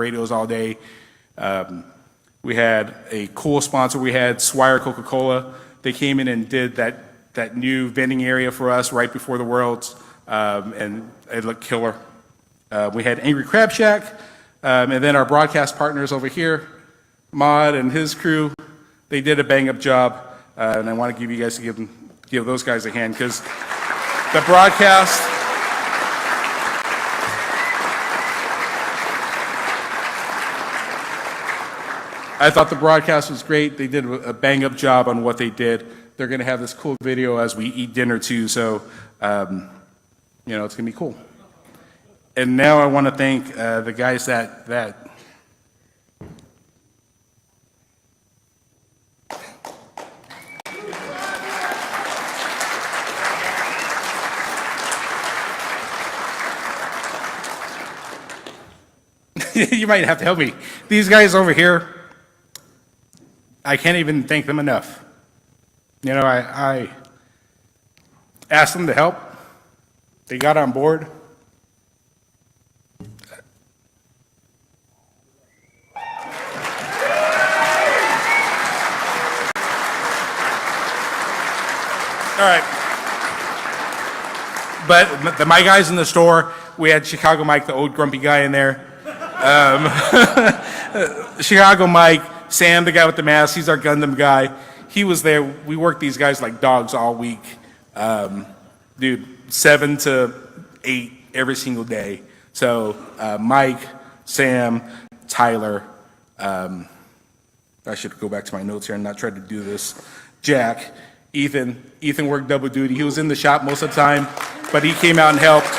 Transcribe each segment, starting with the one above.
radios all day. We had a cool sponsor. We had Swire Coca-Cola. They came in and did that new vending area for us right before the Worlds, and it looked killer. We had Angry Crab Shack, and then our broadcast partners over here, Mod and his crew, they did a bang-up job, and I want to give you guys to give those guys a hand, because the broadcast, I thought the broadcast was great. They did a bang-up job on what they did. They're going to have this cool video as we eat dinner too, so you know, it's going to be cool. And now I want to thank the guys that you might have to help me. These guys over here, I can't even thank them enough. You know, I asked them to help. They got on board. All right. But my guys in the store, we had Chicago Mike, the old grumpy guy in there. Chicago Mike, Sam, the guy with the mask, he's our Gundam guy. He was there. We worked these guys like dogs all week. Dude, 7 to 8 every single day. So Mike, Sam, Tyler, I should go back to my notes here and not try to do this. Jack, Ethan worked double duty. He was in the shop most of the time, but he came out and helped.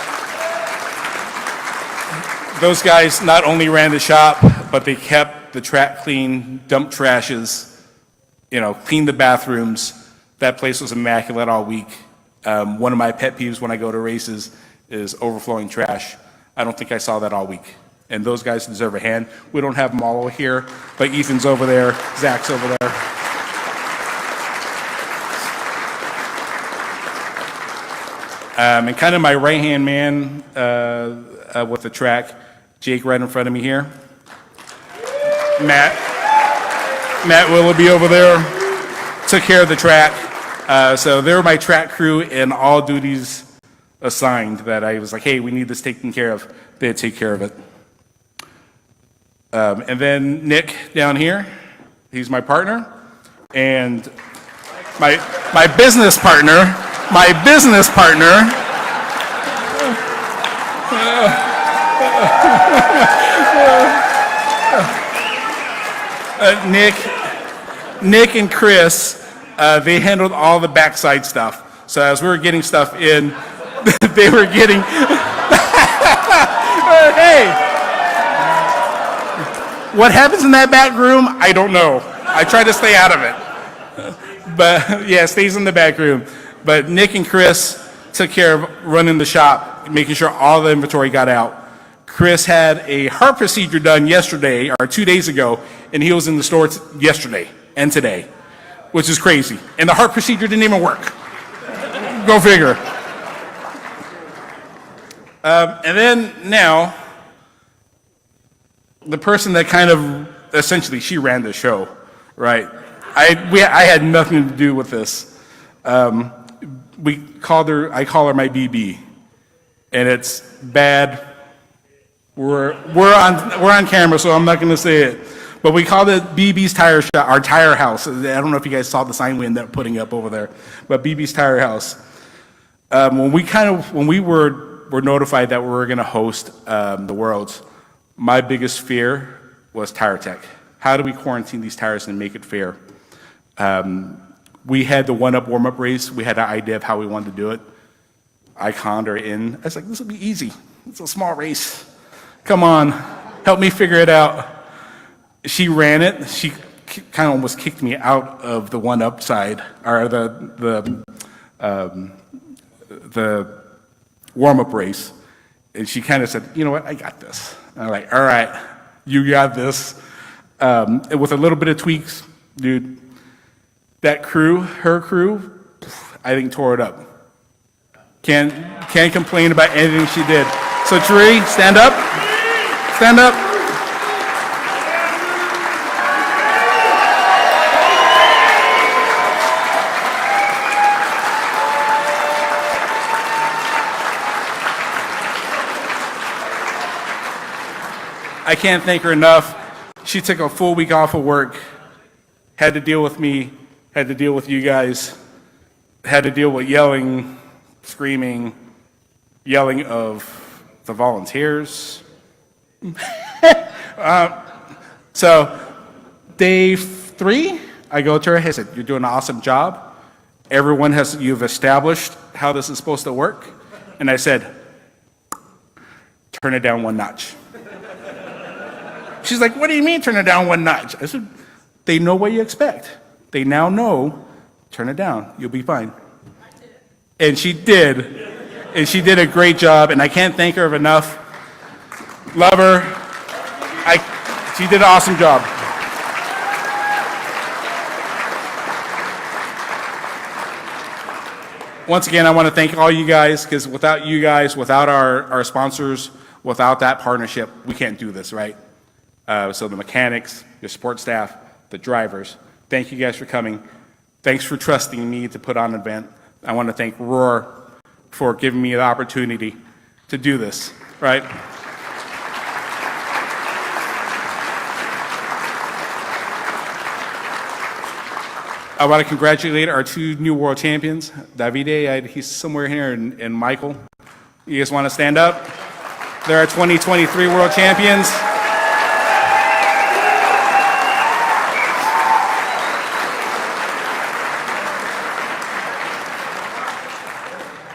Those guys not only ran the shop, but they kept the track clean, dumped trashes, you know, cleaned the bathrooms. That place was immaculate all week. One of my pet peeves when I go to races is overflowing trash. I don't think I saw that all week. And those guys deserve a hand. We don't have them all over here, but Ethan's over there, Zach's over there. And kind of my right-hand man with the track, Jake right in front of me here. Matt Willoughby over there took care of the track. So they were my track crew and all duties assigned that I was like, hey, we need this taken care of. They'd take care of it. And then Nick down here, he's my partner. And my business partner, Nick and Chris, they handled all the backside stuff. So as we were getting stuff in, they were getting, hey, what happens in that back room, I don't know. I try to stay out of it. But yeah, it stays in the back room. But Nick and Chris took care of running the shop, making sure all the inventory got out. Chris had a heart procedure done yesterday, or 2 days ago, and he was in the store yesterday and today, which is crazy. And the heart procedure didn't even work. Go figure. And then now, the person that kind of, essentially, she ran the show, right? I had nothing to do with this. I call her my BB, and it's bad. We're on camera, so I'm not going to say it. But we called it BB's Tire Shop, our tire house. I don't know if you guys saw the sign we ended up putting up over there, but BB's Tire House. When we were notified that we were going to host the Worlds, my biggest fear was tire tech. How do we quarantine these tires and make it fair? We had the one-up warm-up race. We had an idea of how we wanted to do it. I conned her in. I was like, this will be easy. It's a small race. Come on, help me figure it out. She ran it. She kind of almost kicked me out of the one-up side, or the warm-up race. And she kind of said, you know what, I got this. And I'm like, all right, you got this. And with a little bit of tweaks, dude, that crew, her crew, I think tore it up. Can't complain about anything she did. So Tree, stand up. Stand up. I can't thank her enough. She took a full week off of work, had to deal with me, had to deal with you guys, had to deal with yelling, screaming, yelling of the volunteers. So day 3, I go to her, I said, you're doing an awesome job. You've established how this is supposed to work. And I said, turn it down 1 notch. She's like, what do you mean turn it down 1 notch? I said, they know what you expect. They now know, turn it down, you'll be fine. And she did. And she did a great job, and I can't thank her enough. Love her. She did an awesome job. Once again, I want to thank all you guys, because without you guys, without our sponsors, without that partnership, we can't do this, right? So the mechanics, your support staff, the drivers, thank you guys for coming. Thanks for trusting me to put on an event. I want to thank Roar for giving me the opportunity to do this, right? I want to congratulate our 2 new world champions, Davide, he's somewhere here, and Michael. You guys want to stand up? They're our 2023 world champions.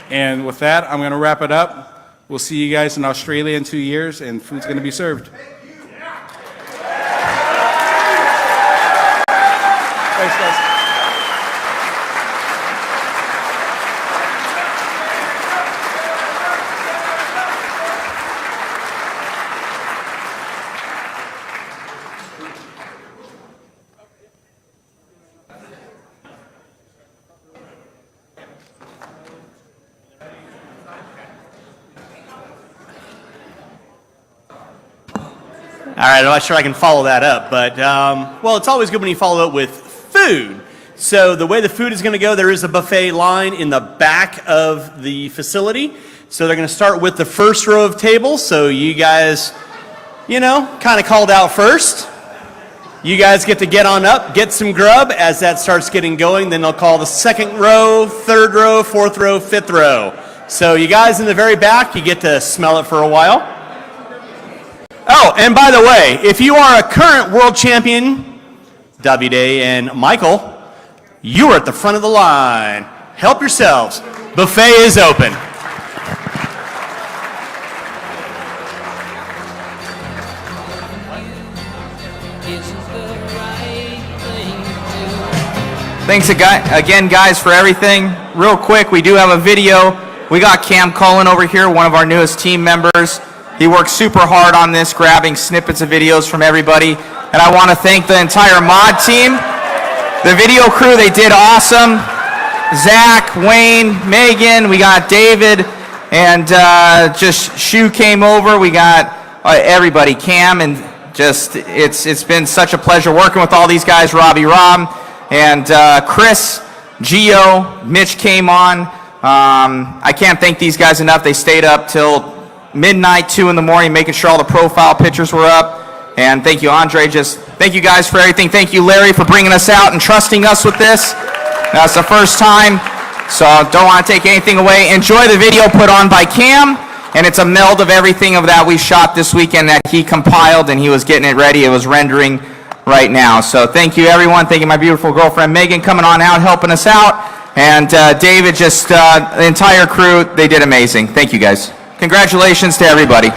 And with that, I'm going to wrap it up. We'll see you guys in Australia in 2 years, and food's going to be served. Thanks, guys. All right, I'm not sure I can follow that up, but, well, it's always good when you follow it with food. So the way the food is going to go, there is a buffet line in the back of the facility. So they're going to start with the first row of tables. So you guys, you know, kind of called out first. You guys get to get on up, get some grub. As that starts getting going, then they'll call the second row, third row, fourth row, fifth row. So you guys in the very back, you get to smell it for a while. Oh, and by the way, if you are a current world champion, Davide and Michael, you are at the front of the line. Help yourselves. Buffet is open. Thanks again, guys, for everything. Real quick, we do have a video. We got Cam Cullen over here, one of our newest team members. He worked super hard on this, grabbing snippets of videos from everybody. And I want to thank the entire mod team. The video crew, they did awesome. Zach, Wayne, Megan, we got David, and just Shu came over. We got everybody, Cam, and just it's been such a pleasure working with all these guys, Robbie Rob, and Chris, Gio, Mitch came on. I can't thank these guys enough. They stayed up till midnight, 2 in the morning, making sure all the profile pictures were up. And thank you, Andre. Just thank you guys for everything. Thank you, Larry, for bringing us out and trusting us with this. That's the first time, so don't want to take anything away. Enjoy the video put on by Cam, and it's a meld of everything of that we shot this weekend that he compiled, and he was getting it ready. It was rendering right now. So thank you, everyone. Thank you, my beautiful girlfriend, Megan, coming on out, helping us out. And David, just the entire crew, they did amazing. Thank you, guys. Congratulations to everybody.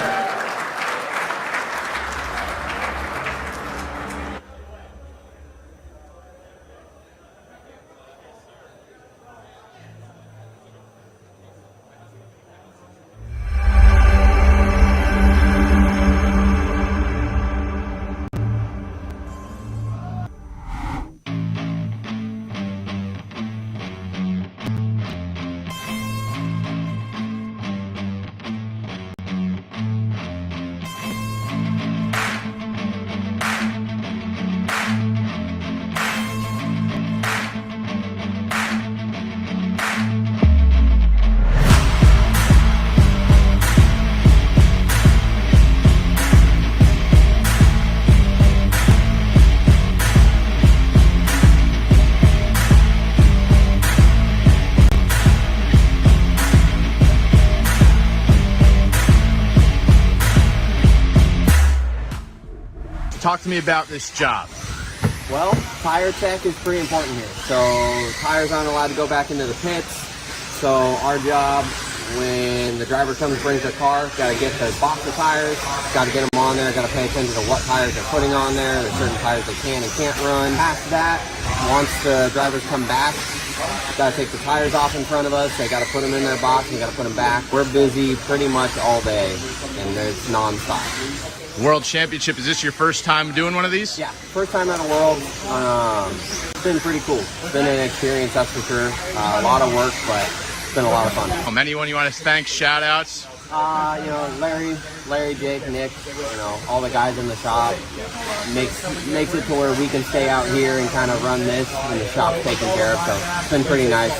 talk to me about this job. Well, tire check is pretty important here. So tires aren't allowed to go back into the pits. So our job, when the driver comes, brings their car, got to get the box of tires, got to get them on there, got to pay attention to what tires they're putting on there. There's certain tires they can and can't run. Past that, once the drivers come back, got to take the tires off in front of us. They got to put them in their box and got to put them back. We're busy pretty much all day, and it's nonstop. World Championship, is this your first time doing one of these? Yeah, first time at a World. It's been pretty cool. It's been an experience, that's for sure. A lot of work, but it's been a lot of fun. Anyone you want to thank, shout outs? Larry, Jake, Nick, all the guys in the shop. Makes it to where we can stay out here and kind of run this and the shop's taken care of. So it's been pretty nice,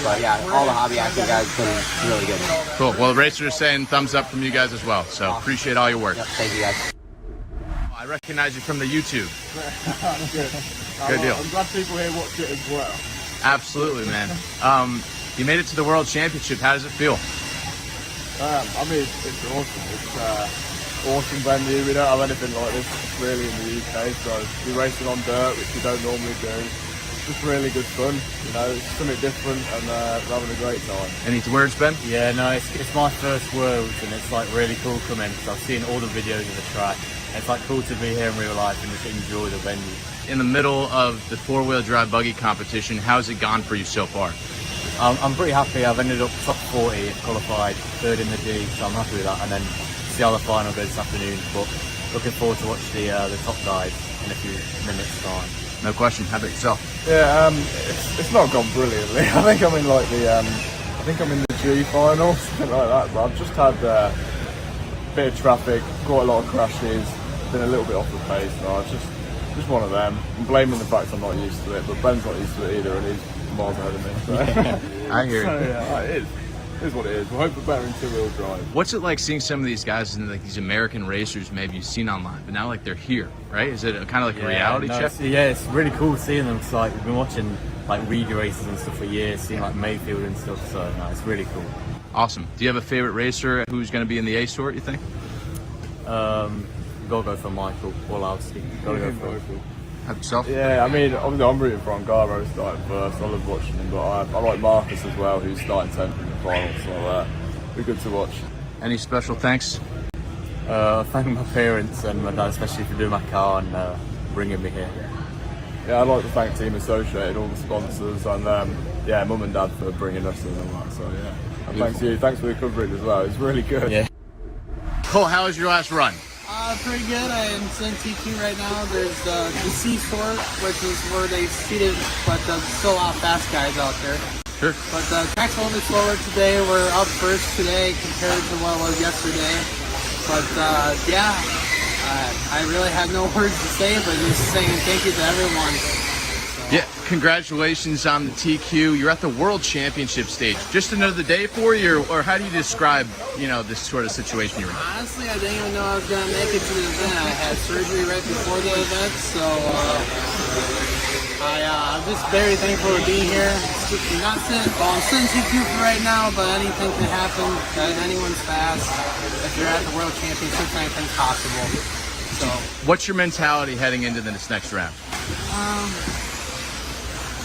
but yeah, all the hobby acting guys have been really good. Cool. Well, the racers are saying thumbs up from you guys as well. So appreciate all your work. Yep, thank you guys. I recognize you from the YouTube. Good deal. I'm glad people here watch it as well. Absolutely, man. You made it to the World Championship. How does it feel? It's awesome. It's awesome venue. We don't have anything like this really in the UK, so we're racing on dirt, which we don't normally do. It's just really good fun. It's something different, and we're having a great time. Any words, Ben? Yeah, no, it's my first Worlds, and it's like really cool coming. So I've seen all the videos of the track. And it's like cool to be here in real life and just enjoy the venue. In the middle of the four-wheel drive buggy competition, how's it gone for you so far? I'm pretty happy. I've ended up top 40, qualified third in the D, so I'm happy with that. And then see how the final goes this afternoon. But looking forward to watch the top guys in a few minutes' time. No question. How about yourself? Yeah, it's not gone brilliantly. I think I'm in the G final, something like that. But I've just had a bit of traffic, quite a lot of crashes, been a little bit off the pace. So I just one of them. I'm blaming the fact I'm not used to it, but Ben's not used to it either, and he's miles ahead of me. So. I hear you. So yeah, it is what it is. We'll hope for better in two-wheel drive. What's it like seeing some of these guys and like these American racers maybe you've seen online, but now like they're here, right? Is it kind of like a reality check? It's really cool seeing them. Cause, like we've been watching like Reed races and stuff for years, seeing like Mayfield and stuff. So no, it's really cool. Awesome. Do you have a favorite racer who's going to be in the A sort? You think? Gotta go for Michael Orlowski. Gotta go for Michael. Have yourself? Yeah, obviously I'm rooting for Ongaro starting first. I love watching him, but I like Marcus as well, who's starting 10th in the final. So be good to watch. Any special thanks? Thank my parents and my dad, especially for doing my car and bringing me here. Yeah, I'd like to thank Team Associated, all the sponsors, and Mum and Dad for bringing us in and all that. So yeah, and thanks to you. Thanks for the coverage as well. It's really good. Yeah. Cole, how was your last run? Pretty good. I'm in TQ right now. There's the C sort, which is where they seated, but there's still a lot of fast guys out there. Sure. But the track's a little bit slower today. We're up first today compared to what it was yesterday. But I really have no words to say, but just saying thank you to everyone. Yeah, congratulations on the TQ. You're at the World Championship stage. Just another day for you, or how do you describe, this sort of situation you're in? Honestly, I didn't even know I was going to make it to the event. I had surgery right before the event, so I'm just very thankful to be here. I'm sitting TQ for right now, but anything can happen. Anyone's fast. If you're at the World Championship, anything's possible. So, what's your mentality heading into this next round?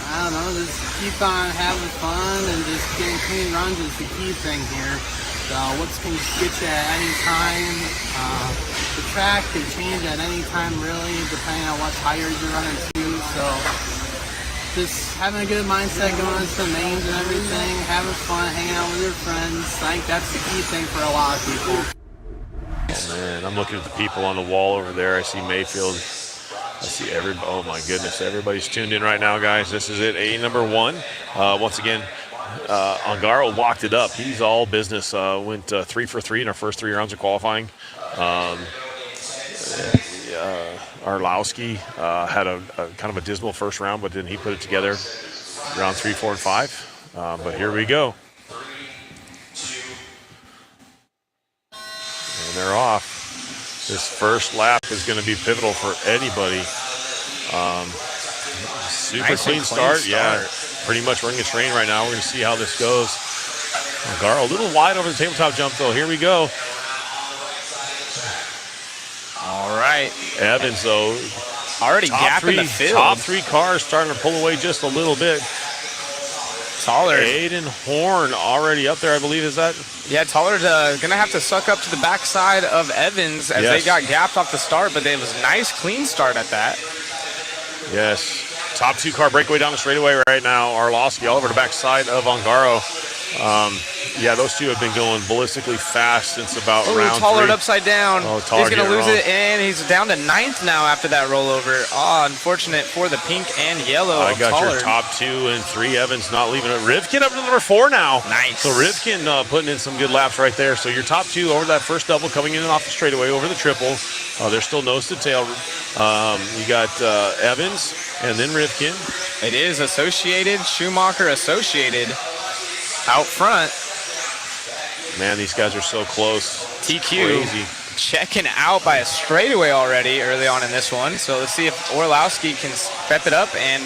I don't know, just keep on having fun and just getting clean runs is the key thing here. So what's going to get you at any time. The track can change at any time really, depending on what tires you're running to. So just having a good mindset going into the mains and everything, having fun, hanging out with your friends. I think that's the key thing for a lot of people. Oh man, I'm looking at the people on the wall over there. I see Mayfield. I see everybody. Oh my goodness, everybody's tuned in right now, guys. This is it, A number 1. Once again, Ongaro locked it up. He's all business. Went 3 for 3 in our first 3 rounds of qualifying. Arlowski had a kind of a dismal first round, but then he put it together round 3, 4, and 5. But here we go. And they're off. This first lap is going to be pivotal for anybody. Super clean start. Yeah, pretty much running a train right now. We're going to see how this goes. Ongaro a little wide over the tabletop jump, though. Here we go. All right. right. Evans, though, Already gapping the field. Top three cars starting to pull away just a little bit. Tollard. Aiden Horn already up there, I believe. Is that? Yeah, Tollard's going to have to suck up to the backside of Evans as they got gapped off the start, but it was a nice, clean start at that. Yes. Top two car breakaway down the straightaway right now. Arlovsky all over the backside of Ongaro. Yeah, those two have been going ballistically fast since about round Tollard 3. upside down. Oh, Tollard he's going to lose wrong. it, and he's down to 9th now after that rollover. Unfortunate for the pink and yellow I of got Tollard. your top 2 and 3. Evans not leaving it. Rivkin up to number 4 now. Nice. So Rivkin putting in some good laps right there. So your top 2 over that first double coming in and off the straightaway over the triple. They're still nose to tail. You got Evans and then Rivkin. It is Associated, Schumacher Associated out front. Man, these guys are so close. TQ Crazy. checking out by a straightaway already early on in this one. So let's see if Orlowski can step it up, and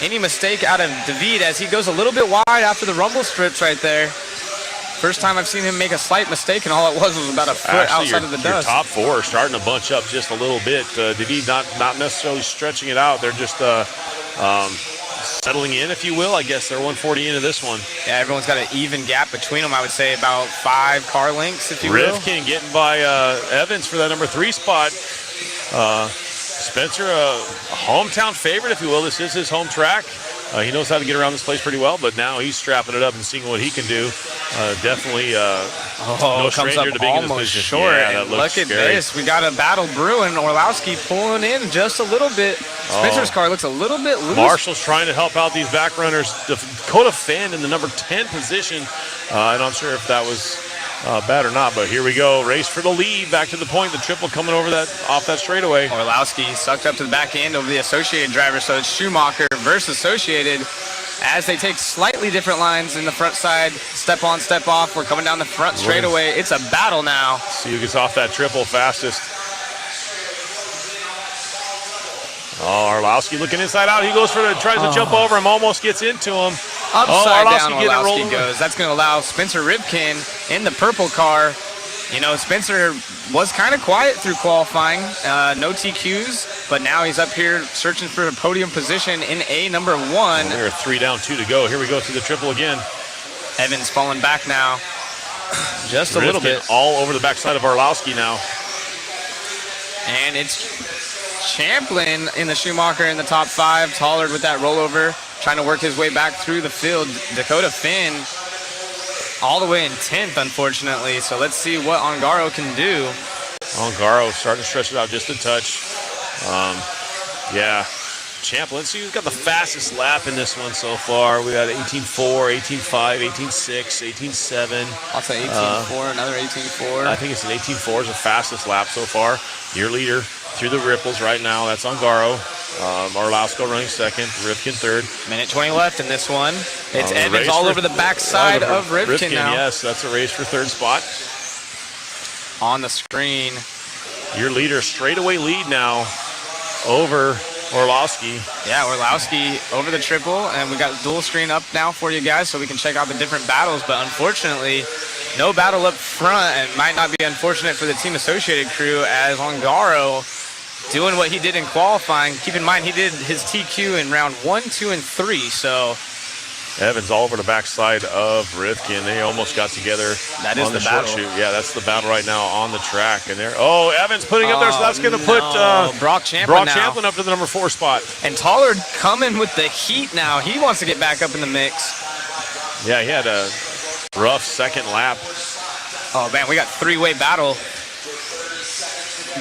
any mistake out of David as he goes a little bit wide after the rumble strips right there. First time I've seen him make a slight mistake, and all it was about a foot outside of the Your dust. top 4 are starting to bunch up just a little bit. David not necessarily stretching it out. They're just settling in, if you will. I guess they're 140 into this one. Yeah, everyone's got an even gap between them. I would say about 5 car lengths, if you will. Rivkin getting by Evans for that number 3 spot. Spencer, a hometown favorite, if you will. This is his home track. He knows how to get around this place pretty well, but now he's strapping it up and seeing what he can do. Definitely no comes stranger up to being in this almost position. short. Yeah, that And looks look at scary. this. We got a battle brewing. Orlowski pulling in just a little bit. Spencer's car looks a little bit loose. Marshall's trying to help out these back runners. Dakota Finn in the number 10 position. I'm not sure if that was bad or not, but here we go. Race for the lead. Back to the point. The triple coming over off that straightaway. Orlowski sucked up to the back end over the Associated driver, so it's Schumacher versus Associated as they take slightly different lines in the front side. Step on, step off. We're coming down the front straightaway. It's a battle now. See who gets off that triple fastest. Arlovsky looking inside out. He goes tries to jump over him, almost gets into him. Upside down, getting it rolled Orlowski over. goes. That's going to allow Spencer Rivkin in the purple car. You know, Spencer was kind of quiet through qualifying. No TQs, but now he's up here searching for a podium position in A number 1. There are 3 down, 2 to go. Here we go to the triple again. Evans falling back now. Just a Rivkin little bit. all over the backside of Arlovsky now. And it's Champlin in the Schumacher in the top 5. Tollard with that rollover, trying to work his way back through the field. Dakota Finn all the way in 10th, unfortunately. So let's see what Ongaro can do. Ongaro starting to stretch it out just a touch. Yeah. Champlin, let's see who's got the fastest lap in this one so far. We got 18.4, 18.5, 18.6, 18.7. I'll say 18.4, another 18.4. I think it's an 18.4 is the fastest lap so far. Your leader through the ripples right now. That's Ongaro. Arlovsky running second, Rivkin third. Minute 20 left in this one. It's The Evans race all for- over the backside of Rivkin now. Yes, that's a race for third spot. On the screen. Your leader straightaway lead now over Orlowski. Yeah, Orlowski over the triple, and we got dual screen up now for you guys so we can check out the different battles, but unfortunately, no battle up front, and might not be unfortunate for the Team Associated crew as Ongaro doing what he did in qualifying. Keep in mind, he did his TQ in round 1, 2, and 3, so Evans all over the backside of Rivkin. They almost got together. That is on the short battle. shoot. Yeah, that's the battle right now on the track. And there, Evans putting up there, so that's going to put Brock Champlin now. Champlin up to the number 4 spot. And Tollard coming with the heat now. He wants to get back up in the mix. Yeah, he had a rough second lap. Oh, man, we got three-way battle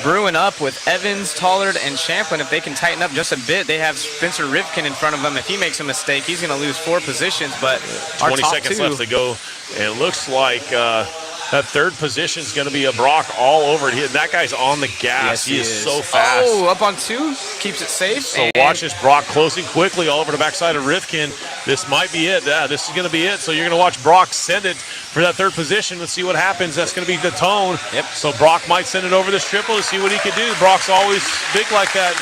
brewing up with Evans, Tollard, and Champlin. If they can tighten up just a bit, they have Spencer Rivkin in front of them. If he makes a mistake, he's going to lose 4 positions. But 20 seconds left to go. And it looks like that third position is going to be a Brock all over it. That guy's on the gas. Yes, he is so fast. Oh, up on 2, keeps it safe. So and watch this Brock closing quickly all over the backside of Rivkin. This might be it. Yeah, this is going to be it. So you're going to watch Brock send it for that third position. Let's see what happens. That's going to be the tone. Yep. So Brock might send it over this triple to see what he can do. Brock's always big like that.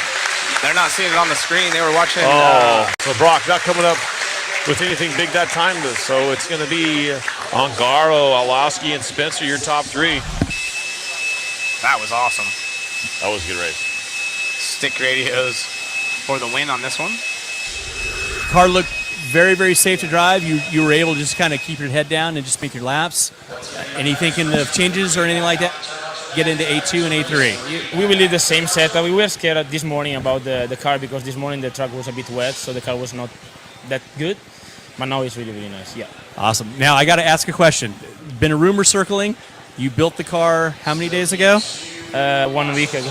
They're not seeing it on the screen. They were watching. So Brock not coming up with anything big that time. So it's going to be Ongaro, Orlowski, and Spencer, your top 3. That was awesome. That was a good race. Stick radios for the win on this one. Car looked very, very safe to drive. You were able to just kind of keep your head down and just make your laps. Any thinking of changes or anything like that? Get into A2 and A3. We will leave the same setup. We were scared this morning about the car because this morning the track was a bit wet, so the car was not that good. But now it's really, really nice. Yeah. Awesome. Now I got to ask a question. Been a rumor circling. You built the car how many days ago? 1 week ago.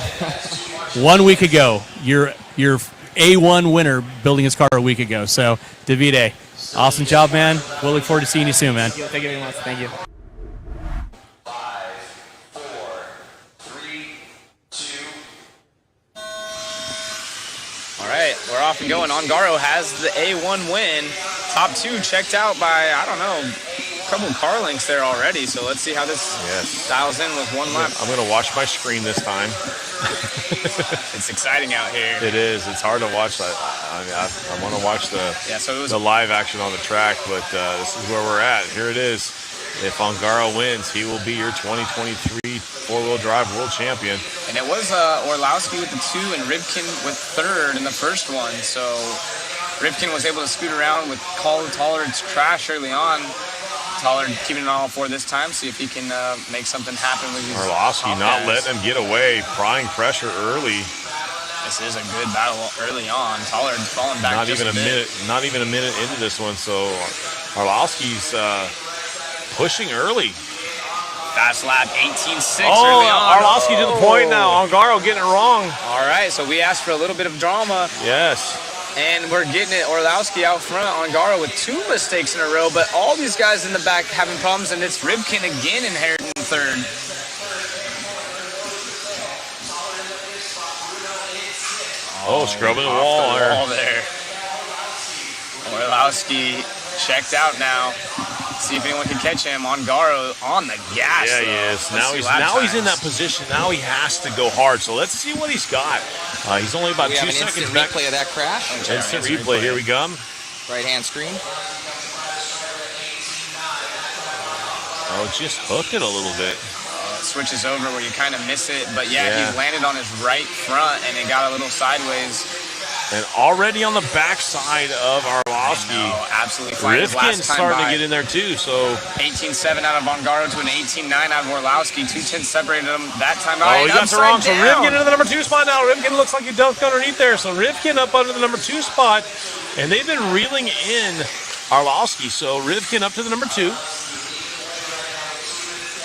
1 week ago. You're A1 winner building his car a week ago. So, Davide, awesome job, man. We'll look forward to seeing you soon, man. Thank you very much. Thank you. 5, 4, 3, 2. All right, we're off and going. Ongaro has the A1 win. Top 2 checked out by, I don't know, a couple car links there already. So let's see how this dials in with 1 lap. I'm going to watch my screen this time. It's exciting out here. It is. It's hard to watch that. I mean, I want to watch the live action on the track, but this is where we're at. Here it is. If Ongaro wins, he will be your 2023 four-wheel drive world champion. And it was Orlowski with the 2 and Rivkin with 3rd in the first one. So Rivkin was able to scoot around with Tollard's crash early on. Tollard keeping it on all 4 this time, see if he can make something happen with his Orlowski not letting him get away, prying pressure early. This is a good battle early on. Tollard falling back Not even a minute into this one, so Orlowski's pushing early. Fast lap, 18.6 Oh, early on. Orlowski to the point now. Ongaro getting it wrong. All right, so we asked for a little bit of drama. Yes. And we're getting it. Orlowski out front. Ongaro with 2 mistakes in a row, but all these guys in the back having problems, and it's Rivkin again inheriting 3rd. Scrubbing the wall there. Orlowski checked out now. See if anyone can catch him. Ongaro on the gas. Yeah, he is. Now he's in that position. Now he has to go hard. So let's see what he's got. He's only about 2 seconds back. Instant replay of that crash. Instant replay. Here we go. Right-hand screen. Oh, just hooked it a little bit. Switches over where you kind of miss it. But yeah, he landed on his right front and it got a little sideways. And already on the backside of Orlowski. Absolutely fine. Rivkin's starting to get in there too. So 18.7 out of Ongaro to an 18.9 out of Orlowski. 2/10 separated them that time. Oh, he got it wrong. So Rivkin into the number 2 spot now. Rivkin looks like he dunked underneath there. So Rivkin up under the number 2 spot. And they've been reeling in Orlowski. So Rivkin up to the number 2.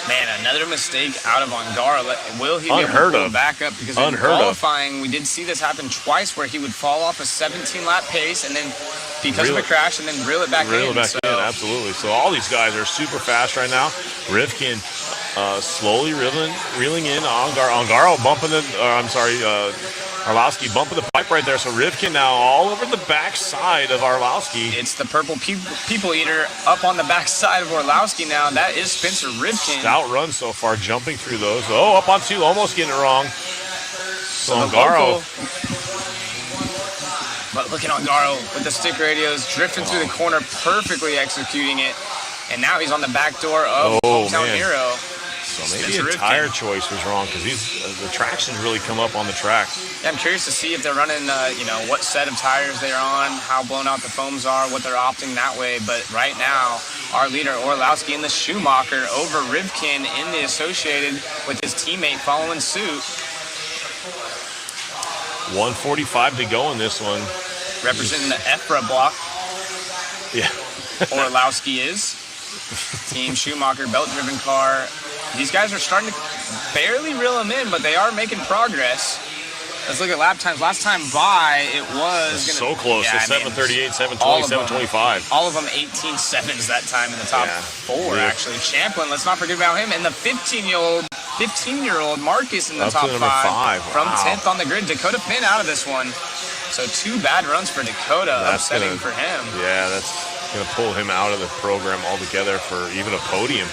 Man, another mistake out of Ongaro. Will he be able to pull back up? Because in qualifying, we did see this happen twice where he would fall off a 17-lap pace and then because of a crash and then reel it back in. Absolutely. So all these guys are super fast right now. Rivkin slowly reeling in. Ongaro bumping Orlowski bumping the pipe right there. So Rivkin now all over the backside of Orlowski. It's the purple people eater up on the backside of Orlowski now. That is Spencer Rivkin. Stout run so far, jumping through those. Oh, up on 2, almost getting it wrong. So Ongaro. But look at Ongaro with the stick radios, drifting through the corner, perfectly executing it. And now he's on the back door of Hometown Hero. So maybe a tire choice was wrong because the traction's really come up on the track. Yeah, I'm curious to see if they're running, what set of tires they're on, how blown out the foams are, what they're opting that way. But right now, our leader Orlowski in the Schumacher over Rivkin in the Associated with his teammate following suit. 1:45 to go in this one. Representing the EFRA block. Yeah. Orlowski is. Team Schumacher, belt-driven car. These guys are starting to barely reel them in, but they are making progress. Let's look at lap times. Last time by, it was so close. Yeah, 7:38, 7:20, 7:25. All of them 18.7s that time in the top 4, actually. Champlin, let's not forget about him. And the 15-year-old Marcus in the top 5. From 10th on the grid. Dakota Finn out of this one. So 2 bad runs for Dakota, upsetting for him. Yeah, that's going to pull him out of the program altogether for even a podium.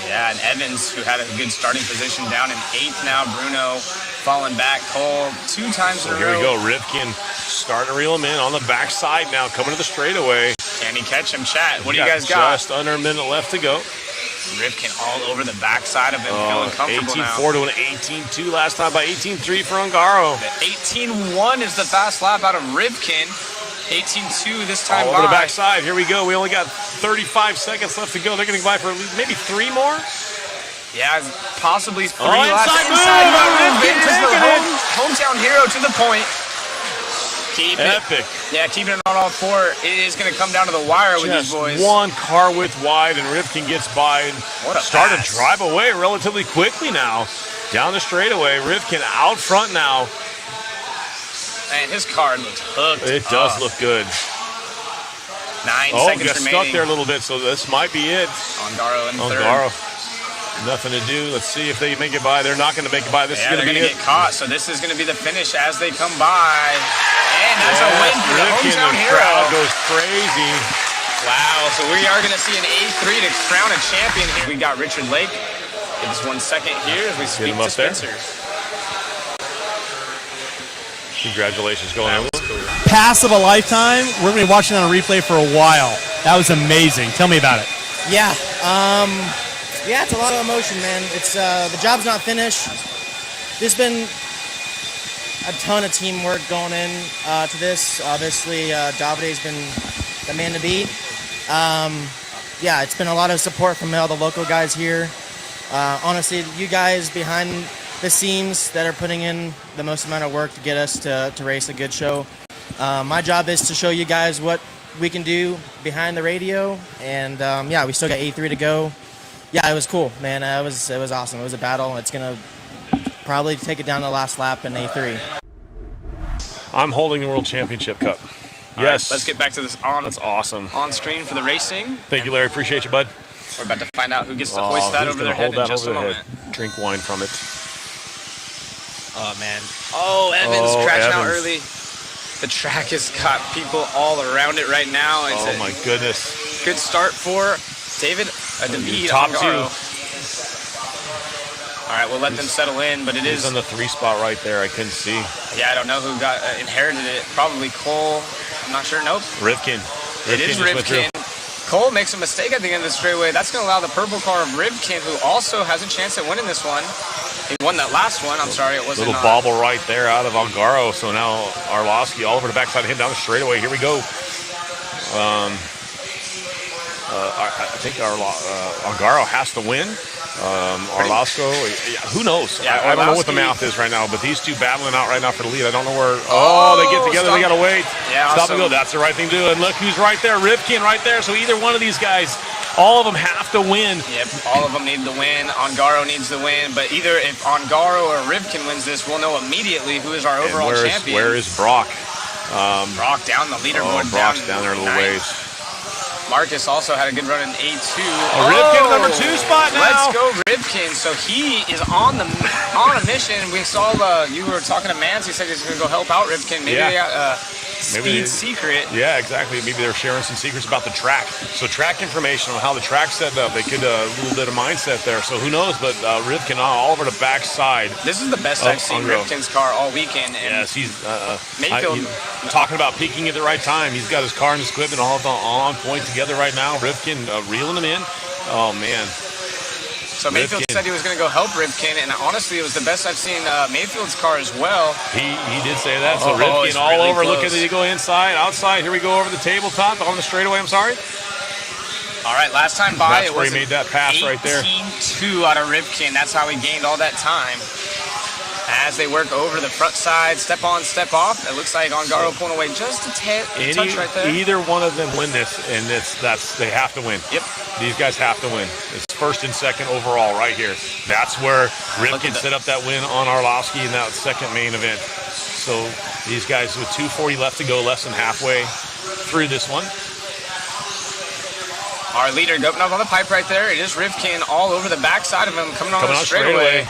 Yeah, and Evans, who had a good starting position, down in 8th now. Bruno falling back. Cole 2 times in a row. Here we go. Rivkin starting to reel him in on the backside now, coming to the straightaway. Can he catch him, chat? What do you guys got? Just under a minute left to go. Rivkin all over the backside of him, feeling comfortable now. 18-4 to an 18-2 last time by 18-3 for Ungaro. The 18-1 is the fast lap out of Rivkin. 18-2 this time all over the backside. Here we go. We only got 35 seconds left to go. They're going to buy for at least maybe 3 more. Yeah, possibly 3 inside move. Rivkin is the hometown hero to the point. Epic. Keeping it on all 4. It is going to come down to the wire with these boys. Just one car width wide, and Rivkin gets by and start to drive away relatively quickly now. Down the straightaway, Rivkin out front now. Man, his car looks hooked. It does look good. 9 seconds got remaining. Stuck there a little bit, so this might be it. Ungaro in third. Nothing to do. Let's see if they make it by. They're not going to make it by. This is going to be get caught, so this is going to be the finish as they come by. And that's a win for the hometown hero. The crowd goes crazy. Wow, so we are going to see an A3 to crown a champion here. We got Richard Lake. Give us 1 second here as we speak to Spencer. Congratulations going on. Pass of a lifetime. We're going to be watching on a replay for a while. That was amazing. Tell me about it. Yeah. Yeah, it's a lot of emotion, man. It's the job's not finished. There's been a ton of teamwork going in to this. Obviously, Davide's been the man to beat. Yeah, it's been a lot of support from all the local guys here. Honestly, you guys behind the scenes that are putting in the most amount of work to get us to race a good show. My job is to show you guys what we can do behind the radio, and yeah, we still got A3 to go. Yeah, it was cool, man. It was awesome. It was a battle. It's gonna probably take it down to the last lap in A3. I'm holding the World Championship Cup. All Yes. right, let's get back to this on. That's awesome. On screen for the racing. Thank you, Larry. Appreciate you, bud. We're about to find out who gets to hoist that over their head in just a moment. Drink wine from it. Oh, man. Oh, Evans crashing out Evans. early. The track has got people all around it right now. It's my goodness. Good start for David David Top Ungaro. 2. All right, we'll let them settle in, but He's on the 3 spot right there. I couldn't see. Yeah, I don't know who got inherited it. Probably Cole. I'm not sure. Nope. Rivkin. It is just went through. Rivkin. Cole makes a mistake at the end of the straightaway. That's going to allow the purple car of Rivkin, who also has a chance at winning this one. He won that last one. I'm sorry, it wasn't. Little bobble right there out of Ungaro. So now Arlovsky all over the backside of him down the straightaway. Here we go. I think Ungaro has to win. Arlovsky, who knows? Yeah, I don't know what the Arlovsky. math is right now, but these two battling out right now for the lead. I don't know where. Oh, they get together. They got to wait. Yeah, Stop and go. That's the right thing to do. And look who's right there. Rivkin right there. So either one of these guys, all of them have to win. Yep, all of them need to win. Ungaro needs to win, but either if Ungaro or Rivkin wins this, we'll know immediately who is our overall champion. Where is Brock? Brock down the leaderboard. Brock's down there a little ways. Marcus also had a good run in A2. Rivkin, number 2 spot now. Let's go Rivkin. So he is on a mission. We saw you were talking to Mans. He said he's going to go help out Rivkin. Maybe they got speed secret. Yeah, exactly. Maybe they're sharing some secrets about the track. So track information on how the track's set up. They could a little bit of mindset there. So who knows? But Rivkin all over the backside. This is the best I've seen Rivkin's car all weekend. And yes, he's Mayfield talking about peaking at the right time. He's got his car and his equipment all on point together right now. Rivkin reeling him in. Oh man. So Mayfield said he was going to go help Rivkin, and honestly, it was the best I've seen Mayfield's car as well. He did say that. So Rivkin all really over. close. Look at it. Go inside, outside. Here we go over the tabletop on the straightaway. I'm sorry. All right, last time by, That's where he made that pass right there. 18-2 out of Rivkin. That's how he gained all that time. As they work over the front side, step on, step off. It looks like Ungaro pulling away just a touch right there. Either one of them win this, and they have to win. Yep. These guys have to win. It's first and second overall right here. That's where Rivkin set up that win on Arlovsky in that second main event. So these guys with 2:40 left to go, less than halfway through this one. Our leader going up on the pipe right there. It is Rivkin all over the backside of him, coming on straightaway.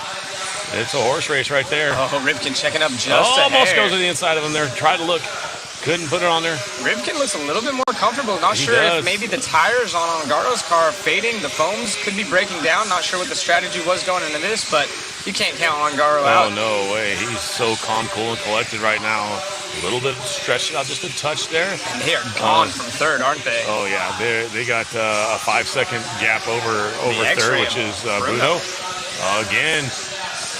It's a horse race right there. Oh, Rivkin checking up just almost ahead. goes to the inside of him there. Try to look. Couldn't put it on there. Rivkin looks a little bit more comfortable. Not He sure does. if maybe the tires on Ongaro's car are fading. The foams could be breaking down. Not sure what the strategy was going into this, but you can't count Ongaro out. Oh, no way. He's so calm, cool, and collected right now. A little bit stretched out, just a touch there. And they are gone from third, aren't they? Oh, yeah. They got a 5-second gap over third, which is Bruno. Again.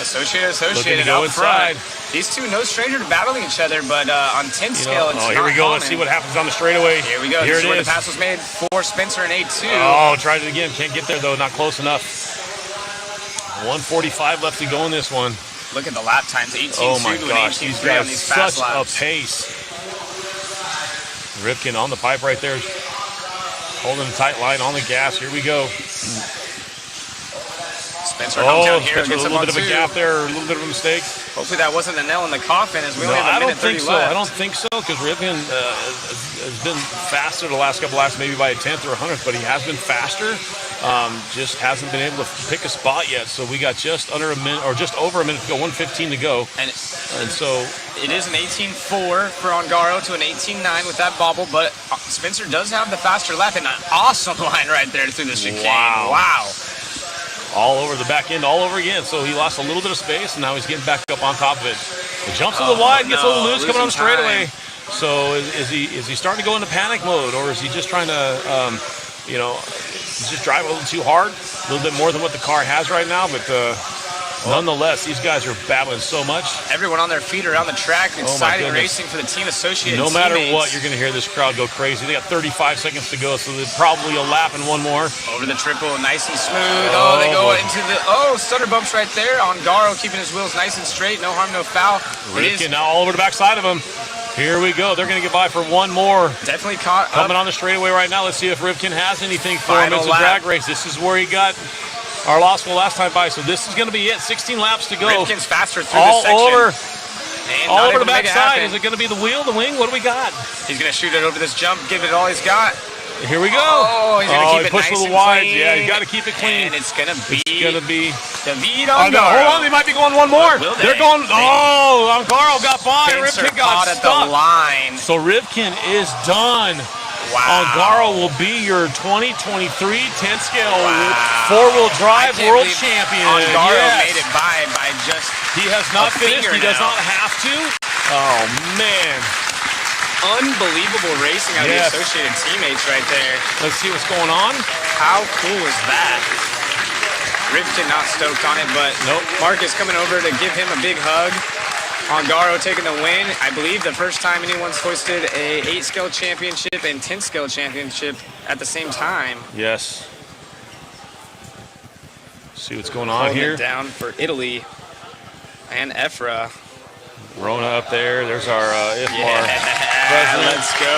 Associated go up front. inside. These two, no stranger to battling each other, but on 10 scale, it's here we go. Let's see what happens on the straightaway. Here we go. Here This it is where is. the pass was made for Spencer in 8-2. Oh, tried it again. Can't get there, though. Not close enough. 1:45 left to go in this one. Look at the lap times. 18-2 Oh, my to an gosh. 18-3 These on guys these fast such laps. a pace. Rivkin on the pipe right there. Holding a tight line on the gas. Here we go. Spencer comes down here, Spencer, gets a up little on bit of a 2. gap there, a little bit of a mistake. Hopefully that wasn't the nail in the coffin, as we only have I a don't minute 30 think so. left. I don't think so, because Rivkin has been faster the last couple laps, maybe by a 10th or a 100th, but he has been faster. Just hasn't been able to pick a spot yet. So we got just under a minute, or just over a minute to go, 1:15 to go. And so it is an 18-4 for Ongaro to an 18-9 with that bobble, but Spencer does have the faster lap and an awesome line right there through the chicane. Wow. all over the back end, all over again. So he lost a little bit of space, and now he's getting back up on top of it. The jumps a little wide, gets a little loose coming on the straightaway. So is he starting to go into panic mode, or is he just trying to, just drive a little too hard, a little bit more than what the car has right now? But nonetheless, these guys are battling so much. Everyone on their feet around the track, exciting goodness. racing for the team associated No matter teammates. what, you're going to hear this crowd go crazy. They got 35 seconds to go, so there's probably a lap and one more. Over the triple, nice and smooth. Oh, they go boy. into the, stutter bumps right there. Ongaro keeping his wheels nice and straight. No harm, no foul. Rivkin now all over the backside of him. Here we go. They're going to get by for one more. Definitely caught Coming up. on the straightaway right now. Let's see if Rivkin has anything for him. Final It's a lap. drag race. This is where he got our loss for last time by. So this is going to be it. 16 laps to go. Rivkin's faster through all this section. over. And All not over able the to make it backside. happen. Is it going to be the wheel, the wing? What do we got? He's going to shoot it over this jump, give it all he's got. Here we go. Oh, he's going to keep he it pushed nice a and little wide. clean. Yeah, you got to keep it clean. And it's going to be David Oh, no, Ongaro. hold on, they might be going one more. Will They're they? going. Oh, Ongaro got by. Spencer Rivkin got caught at stuck. the line. So Rivkin is done. Wow. Ongaro will be your 2023 10th scale four-wheel drive I can't world believe champion. Ongaro Yes. made it by just He has not a finished. He does fingernail. not have to. Oh, man. Unbelievable racing out Yes. of the associated teammates right there. Let's see what's going on. How cool is that? Rivkin not stoked on it, but Mark is coming over to give him a big hug. Ongaro taking the win. I believe the first time anyone's hoisted a 8-scale championship and 10-scale championship at the same time. Yes. See what's going on Holding here. it down for Italy and Efra. Rona up there. There's our IFMAR Yeah, president. let's go.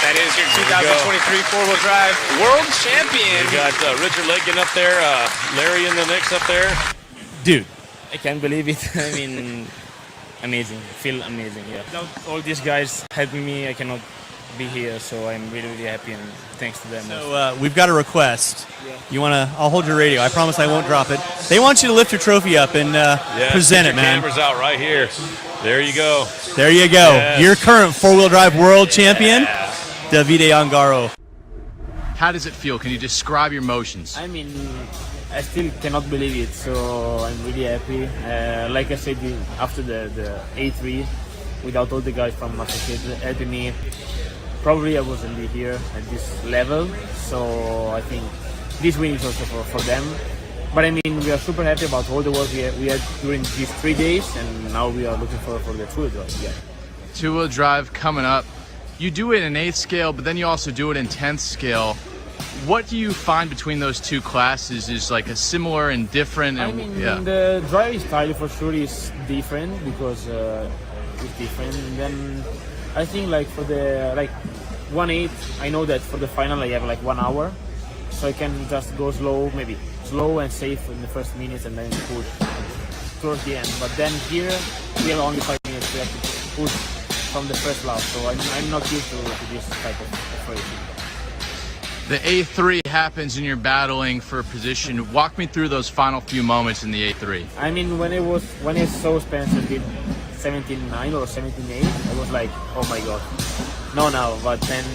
That is your There we go. 2023 four-wheel drive world champion. We got Richard Lakin up there, Larry in the mix up there. Dude, I can't believe it. I mean, amazing. Feel amazing, yeah. Without all these guys helping me, I cannot be here, so I'm really, really happy, and thanks to them. so we've got a request. You want to? I'll hold your radio. I promise I won't drop it. They want you to lift your trophy up and present Get it, your man. Cameras out right here. There you go. There you go. Yes. Your current four-wheel drive world champion, Davide Ongaro. How does it feel? Can you describe your emotions? I mean, I still cannot believe it, so I'm really happy. Like I said, after the A3, without all the guys from Associated helping me, probably I wouldn't be here at this level. So I think this win is also for them. But I mean, we are super happy about all the work we had during these 3 days, and now we are looking for the two drive. Yeah. Two-wheel drive coming up. You do it in 8th scale, but then you also do it in 10th scale. What do you find between those two classes is like a similar and different? And, I mean, the driving style for sure is different because it's different. And then I think like for the 1/8, I know that for the final I have like 1 hour, so I can just go slow, maybe slow and safe in the first minutes, and then push towards the end. But then here we have only 5 minutes. We have to push from the first lap, so I'm not used to this type of racing. the A3 happens and you're battling for position. Walk me through those final few moments in the A3. I mean, when I saw Spencer did 17.9 or 17.8. I was like, oh my god, no now. But then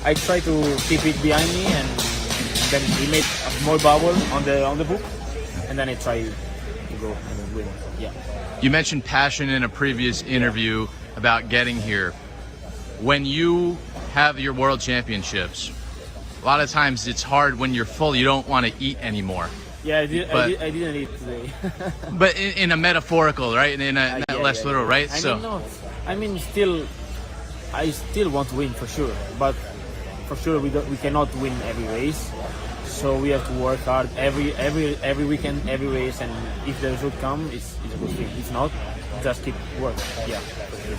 I tried to keep it behind me, and then he made a small bubble on the book, and then I tried to go and win. Yeah. You mentioned passion in a previous interview about getting here. When you have your world championships, a lot of times it's hard when you're full. You don't want to eat anymore. Yeah, I didn't eat today. But in a metaphorical, right? In a less literal, right? I still want to win for sure, but for sure we cannot win every race. So we have to work hard every weekend, every race, and if the result comes, it's a good thing. If not, just keep working. Yeah, for sure.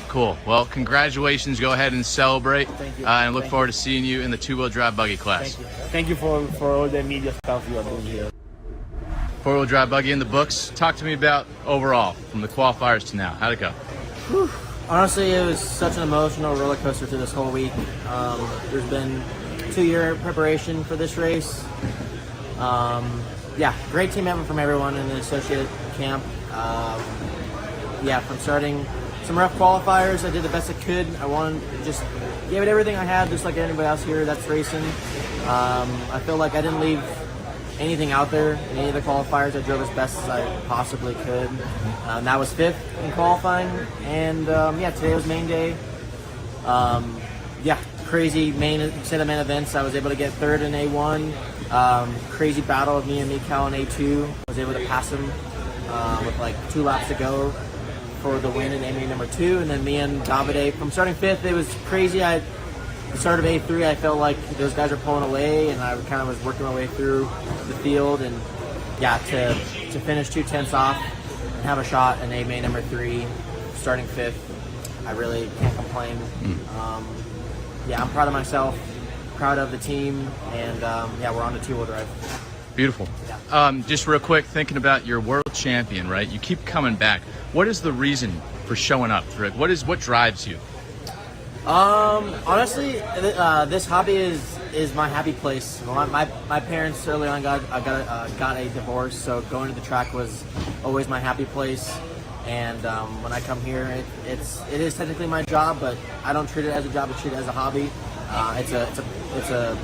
Cool. Well, congratulations. Go ahead and celebrate. Thank you. And look forward to seeing you in the two-wheel drive buggy class. Thank you for all the media stuff you are doing here. Four-wheel drive buggy in the books. Talk to me about overall, from the qualifiers to now. How'd it go? Whew. Honestly, it was such an emotional roller coaster through this whole week. There's been 2-year preparation for this race. Yeah, great team effort from everyone in the associate camp. Yeah, from starting some rough qualifiers, I did the best I could. Just gave it everything I had, just like anybody else here that's racing. I feel like I didn't leave anything out there in any of the qualifiers. I drove as best as I possibly could. That was 5th in qualifying, and yeah, today was main day. Yeah, crazy set of main events. I was able to get 3rd in A1. Crazy battle of me and Mikal in A2. I was able to pass him with like 2 laps to go for the win in A number 2, and then me and Davide from starting 5th. It was crazy. The start of A3, I felt like those guys were pulling away, and I kind of was working my way through the field, and yeah, to finish 2/10 off and have a shot in A number 3, starting 5th, I really can't complain. Yeah, I'm proud of myself, proud of the team, and yeah, we're on the two-wheel drive. Beautiful. Yeah. Just real quick, thinking about your world champion, right? You keep coming back. What is the reason for showing up? What drives you? Honestly, this hobby is my happy place. My parents early on got a divorce, so going to the track was always my happy place. And when I come here, it is technically my job, but I don't treat it as a job. I treat it as a hobby. It's a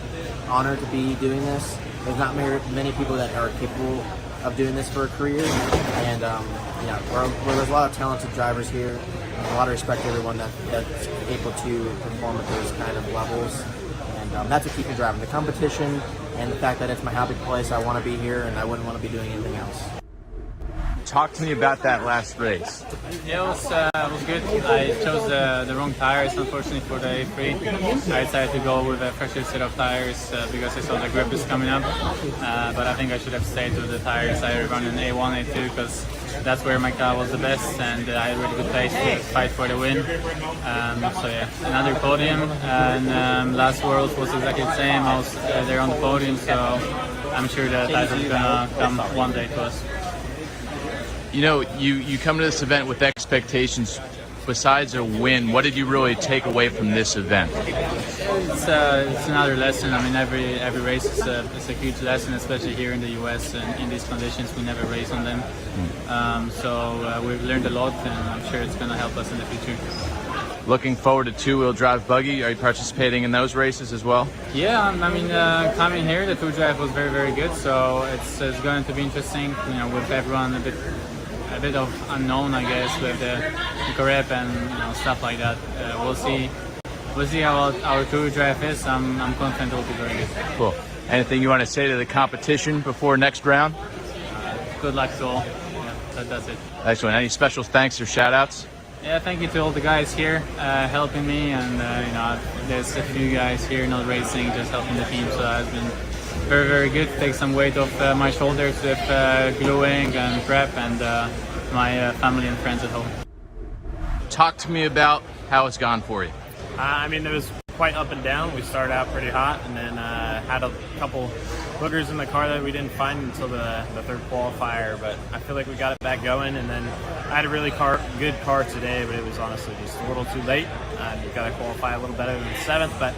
honor to be doing this. There's not many people that are capable of doing this for a career, and yeah, there's a lot of talented drivers here. A lot of respect to everyone that's able to perform at those kind of levels, and that's what keeps me driving. The competition and the fact that it's my happy place. I want to be here, and I wouldn't want to be doing anything else. Talk to me about that last race. Yeah, it was good. I chose the wrong tires, unfortunately, for the A3. I decided to go with a fresher set of tires because I saw the grip is coming up. But I think I should have stayed with the tires I run in A1, A2, because that's where my car was the best, and I had a really good pace to fight for the win. So yeah, another podium. And last Worlds was exactly the same. I was there on the podium, so I'm sure that title's gonna come one day to us. You know, you come to this event with expectations. Besides a win, what did you really take away from this event? It's another lesson. I mean, every race is a huge lesson, especially here in the US, and in these conditions we never race on them. So we've learned a lot, and I'm sure it's going to help us in the future. Looking forward to two-wheel drive buggy. Are you participating in those races as well? Yeah, I mean, coming here, the two drive was very, very good. So it's going to be interesting. You know, with everyone a bit of unknown, I guess, with the grip and stuff like that. We'll see how our two drive is. I'm confident it will be very good. Cool. Anything you want to say to the competition before next round? Good luck to all. Yeah, that's it. Excellent. Any special thanks or shout-outs? Yeah, thank you to all the guys here helping me, and there's a few guys here not racing, just helping the team. So that's been very, very good. Take some weight off my shoulders with gluing and prep, and my family and friends at home. Talk to me about how it's gone for you. I mean, it was quite up and down. We started out pretty hot, and then had a couple boogers in the car that we didn't find until the third qualifier, but I feel like we got it back going, and then I had a really good car today, but it was honestly just a little too late. Got to qualify a little better than 7th, but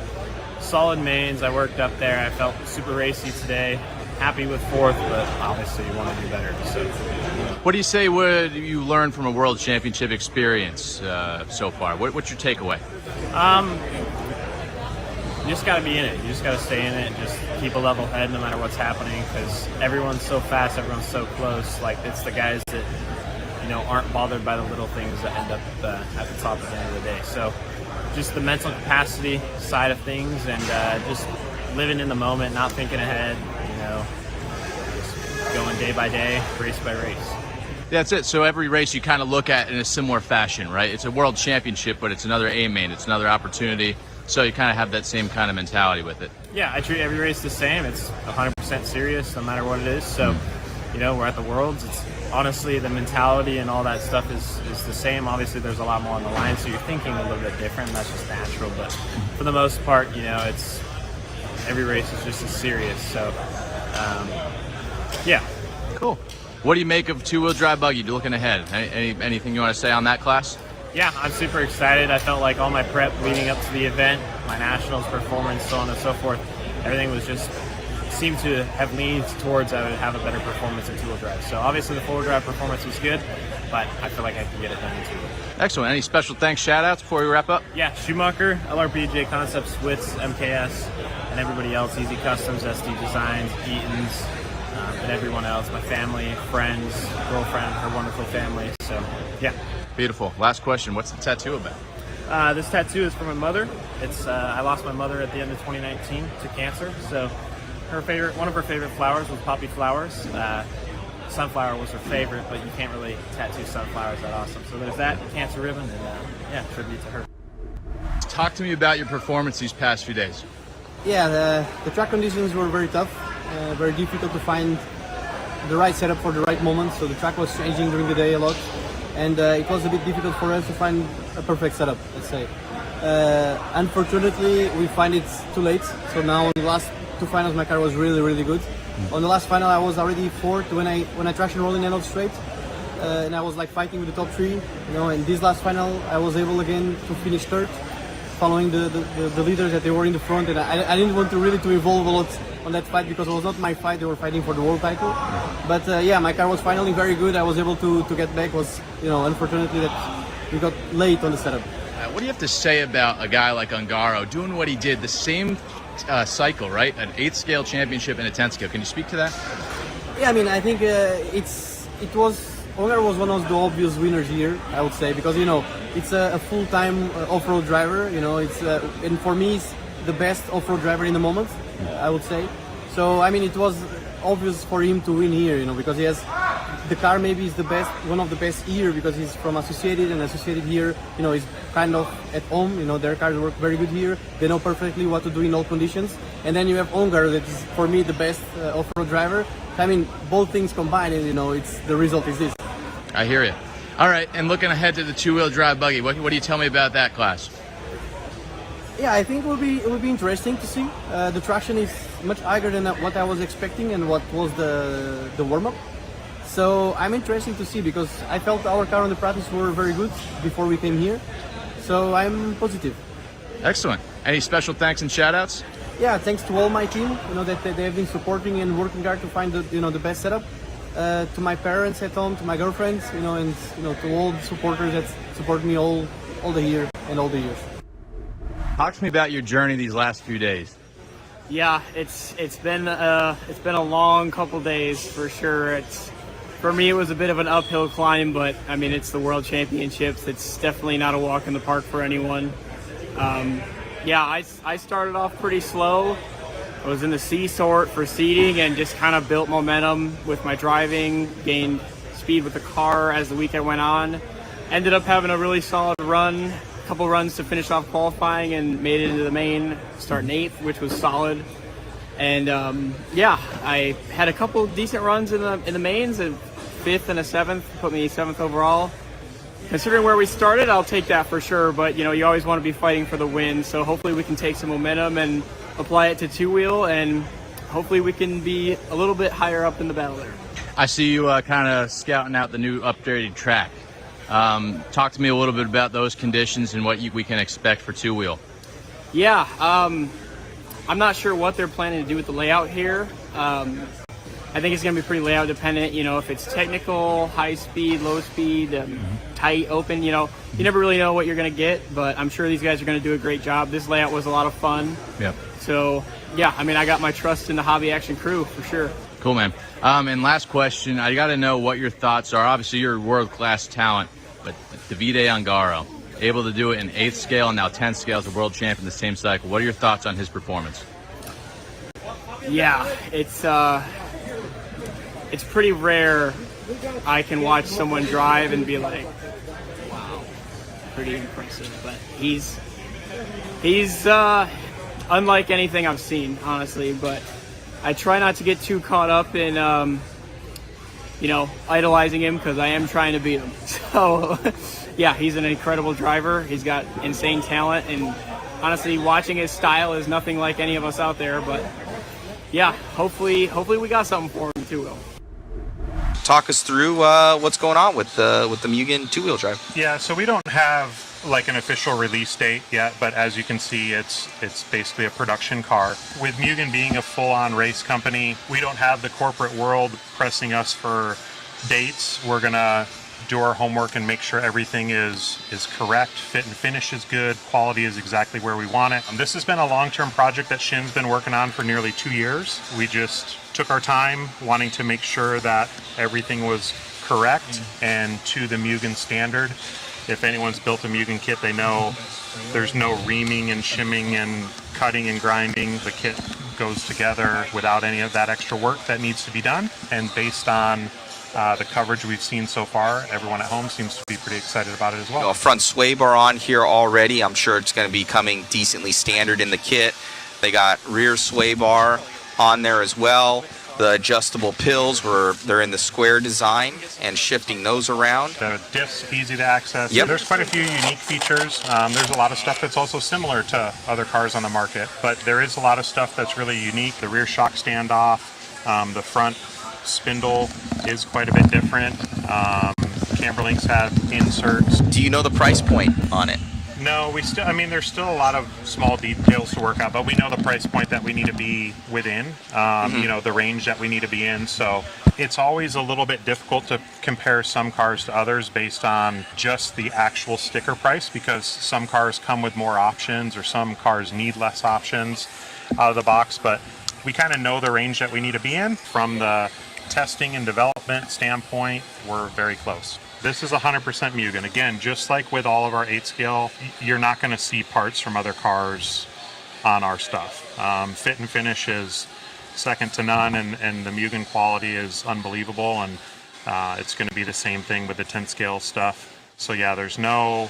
solid mains. I worked up there. I felt super racy today. happy with fourth, but obviously you want to do better. So, What do you say would you learn from a World Championship experience so far? What's your takeaway? You just got to be in it. You just got to stay in it and just keep a level head no matter what's happening, because everyone's so fast, everyone's so close. Like, it's the guys that, you know, aren't bothered by the little things that end up at the top at the end of the day. So just the mental capacity side of things, and just living in the moment, not thinking ahead, you know, just going day by day, race by race. That's it. So every race you kind of look at in a similar fashion, right? It's a World Championship, but it's another A-main. It's another opportunity. So you kind of have that same kind of mentality with it. Yeah, I treat every race the same. It's 100% serious no matter what it is. So, you know, we're at the Worlds. It's honestly, the mentality and all that stuff is the same. Obviously, there's a lot more on the line, so you're thinking a little bit different. And that's just natural. But for the most part, you know, it's every race is just as serious. So, yeah. Cool. What do you make of two-wheel drive buggy? Looking ahead, anything you want to say on that class? Yeah, I'm super excited. I felt like all my prep leading up to the event, my nationals performance, so on and so forth, everything was just seemed to have leaned towards I would have a better performance in two-wheel drive. So obviously the four-wheel drive performance was good, but I feel like I can get it done in two-wheel. Excellent. Any special thanks, shout-outs before we wrap up? Yeah, Schumacher, LRBJ Concepts, Wits, MKS, and everybody else, Easy Customs, SD Designs, Eaton's, and everyone else, my family, friends, girlfriend, her wonderful family. So, yeah. Beautiful. Last question. What's the tattoo about? This tattoo is for my mother. It's I lost my mother at the end of 2019 to cancer. So one of her favorite flowers was poppy flowers. Sunflower was her favorite, but you can't really tattoo sunflowers that awesome. So there's that cancer ribbon, and yeah, tribute to her. Talk to me about your performance these past few days. Yeah, the track conditions were very tough, very difficult to find the right setup for the right moment. So the track was changing during the day a lot. And it was a bit difficult for us to find a perfect setup, let's say. Unfortunately, we find it too late. So now on the last two finals, my car was really, really good. On the last final, I was already fourth when I traction rolled in Enot straight, and I was like fighting with the top three. You know, and this last final, I was able again to finish third, following the leaders that they were in the front. And I didn't want to really involve a lot on that fight because it was not my fight. They were fighting for the world title. But yeah, my car was finally very good. I was able to get back. Was, you know, unfortunately that we got late on the setup. What do you have to say about a guy like Ungaro doing what he did, the same cycle, right? An 8th scale championship and a 10th scale. Can you speak to that? Yeah, I mean, I think Ungaro was one of the obvious winners here, I would say, because, you know, it's a full-time off-road driver. You know, it's and for me, it's the best off-road driver in the moment, I would say. So, I mean, it was obvious for him to win here, you know, because he has the car maybe is the best, one of the best here, because he's from Associated, and Associated here, you know, is kind of at home. You know, their cars work very good here. They know perfectly what to do in all conditions. And then you have Ungaro, that is for me the best off-road driver. I mean, both things combined, and you know, it's the result is this. I hear you. All right, and looking ahead to the two-wheel drive buggy, what do you tell me about that class? Yeah, I think it will be interesting to see. The traction is much higher than what I was expecting and what was the warm-up. So I'm interested to see, because I felt our car on the practice were very good before we came here. So I'm positive. Excellent. Any special thanks and shout-outs? Yeah, thanks to all my team. You know, that they have been supporting and working hard to find the best setup. To my parents at home, to my girlfriends, you know, and you know, to all the supporters that support me all the year and all the years. Talk to me about your journey these last few days. Yeah, it's been a long couple days for sure. For me, it was a bit of an uphill climb, but I mean, it's the World Championships. It's definitely not a walk in the park for anyone. Yeah, I started off pretty slow. I was in the C sort for seeding and just kind of built momentum with my driving, gained speed with the car as the weekend went on. Ended up having a really solid run, a couple runs to finish off qualifying, and made it into the main, starting 8th, which was solid. And yeah, I had a couple decent runs in the mains, a 5th and a 7th, put me 7th overall. Considering where we started, I'll take that for sure, but you know, you always want to be fighting for the win, so hopefully we can take some momentum and apply it to two-wheel, and hopefully we can be a little bit higher up in the battle there. I see you kind of scouting out the new upgraded track. Talk to me a little bit about those conditions and what we can expect for two-wheel. Yeah, I'm not sure what they're planning to do with the layout here. I think it's going to be pretty layout dependent. You know, if it's technical, high speed, low speed, tight, open, you know, you never really know what you're going to get, but I'm sure these guys are going to do a great job. This layout was a lot of fun. Yep. So, yeah, I mean, I got my trust in the Hobby Action crew for sure. Cool, man. And last question, I got to know what your thoughts are. Obviously, you're a world-class talent, but Davide Ongaro, able to do it in 8th scale and now 10th scale as a world champ in the same cycle. What are your thoughts on his performance? Yeah, it's pretty rare I can watch someone drive and be like, wow, pretty impressive. But he's unlike anything I've seen, honestly. But I try not to get too caught up in, you know, idolizing him because I am trying to beat him. So, yeah, he's an incredible driver. He's got insane talent, and honestly, watching his style is nothing like any of us out there. But yeah, hopefully we got something for him too, Will. Talk us through what's going on with the Mugen two-wheel drive. Yeah, so we don't have like an official release date yet, but as you can see, it's basically a production car. With Mugen being a full-on race company, we don't have the corporate world pressing us for dates. We're gonna do our homework and make sure everything is correct, fit and finish is good, quality is exactly where we want it. This has been a long-term project that Shin's been working on for nearly 2 years. We just took our time wanting to make sure that everything was correct and to the Mugen standard. If anyone's built a Mugen kit, they know there's no reaming and shimming and cutting and grinding. The kit goes together without any of that extra work that needs to be done. And based on the coverage we've seen so far, everyone at home seems to be pretty excited about it as well. You know, front sway bar on here already. I'm sure it's going to be coming decently standard in the kit. They got rear sway bar on there as well. The adjustable pills they're in the square design and shifting those around. The diff's easy to access. Yep. There's quite a few unique features. There's a lot of stuff that's also similar to other cars on the market, but there is a lot of stuff that's really unique. The rear shock standoff, the front spindle is quite a bit different. Camberlinks have inserts. Do you know the price point on it? No, there's still a lot of small details to work out, but we know the price point that we need to be within, you know, the range that we need to be in. So it's always a little bit difficult to compare some cars to others based on just the actual sticker price, because some cars come with more options or some cars need less options out of the box. But we kind of know the range that we need to be in. From the testing and development standpoint, we're very close. This is 100% Mugen. Again, just like with all of our 8 scale, you're not going to see parts from other cars on our stuff. Fit and finish is second to none, and the Mugen quality is unbelievable, and it's going to be the same thing with the 10 scale stuff. So yeah, there's no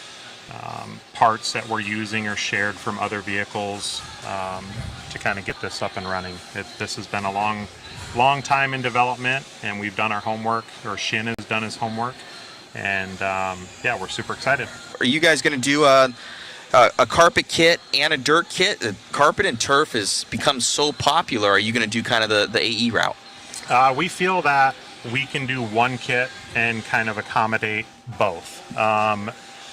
parts that we're using or shared from other vehicles to kind of get this up and running. This has been a long time in development, and we've done our homework, or Shin has done his homework. And yeah, we're super excited. Are you guys going to do a carpet kit and a dirt kit? Carpet and turf has become so popular. Are you going to do kind of the AE route? We feel that we can do one kit and kind of accommodate both.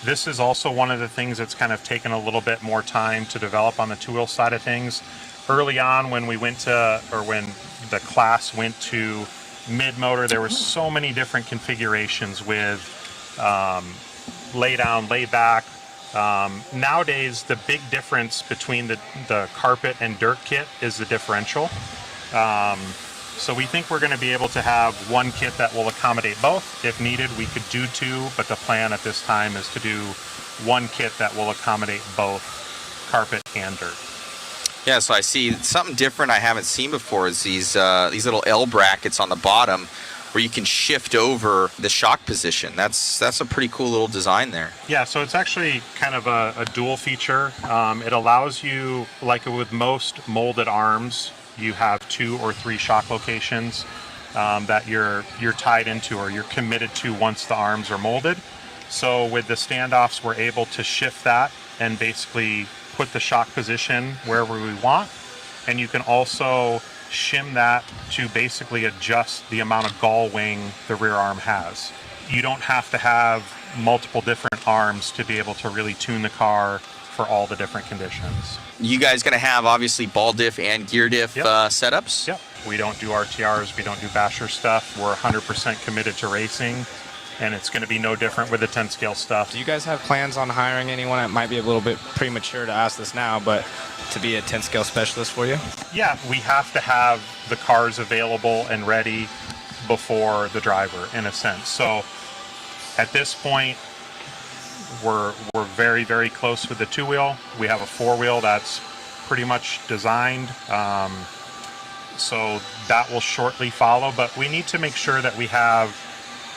This is also one of the things that's kind of taken a little bit more time to develop on the two-wheel side of things. Early on, when we went to, or when the class went to mid-motor, there were so many different configurations with lay down, lay back. Nowadays, the big difference between the carpet and dirt kit is the differential. So we think we're going to be able to have one kit that will accommodate both. If needed, we could do two, but the plan at this time is to do one kit that will accommodate both carpet and dirt. Yeah, so I see something different I haven't seen before is these little L brackets on the bottom where you can shift over the shock position. That's a pretty cool little design there. Yeah, so it's actually kind of a dual feature. It allows you, like with most molded arms, you have 2 or 3 shock locations that you're tied into or you're committed to once the arms are molded. So with the standoffs, we're able to shift that and basically put the shock position wherever we want, and you can also shim that to basically adjust the amount of gull wing the rear arm has. You don't have to have multiple different arms to be able to really tune the car for all the different conditions. You guys going to have obviously ball diff and gear diff setups? Yep. We don't do RTRs. We don't do basher stuff. We're 100% committed to racing, and it's going to be no different with the 10 scale stuff. Do you guys have plans on hiring anyone? It might be a little bit premature to ask this now, but to be a 10 scale specialist for you? Yeah, we have to have the cars available and ready before the driver, in a sense. So at this point, we're very, very close with the 2-wheel. We have a 4-wheel that's pretty much designed. So that will shortly follow, but we need to make sure that we have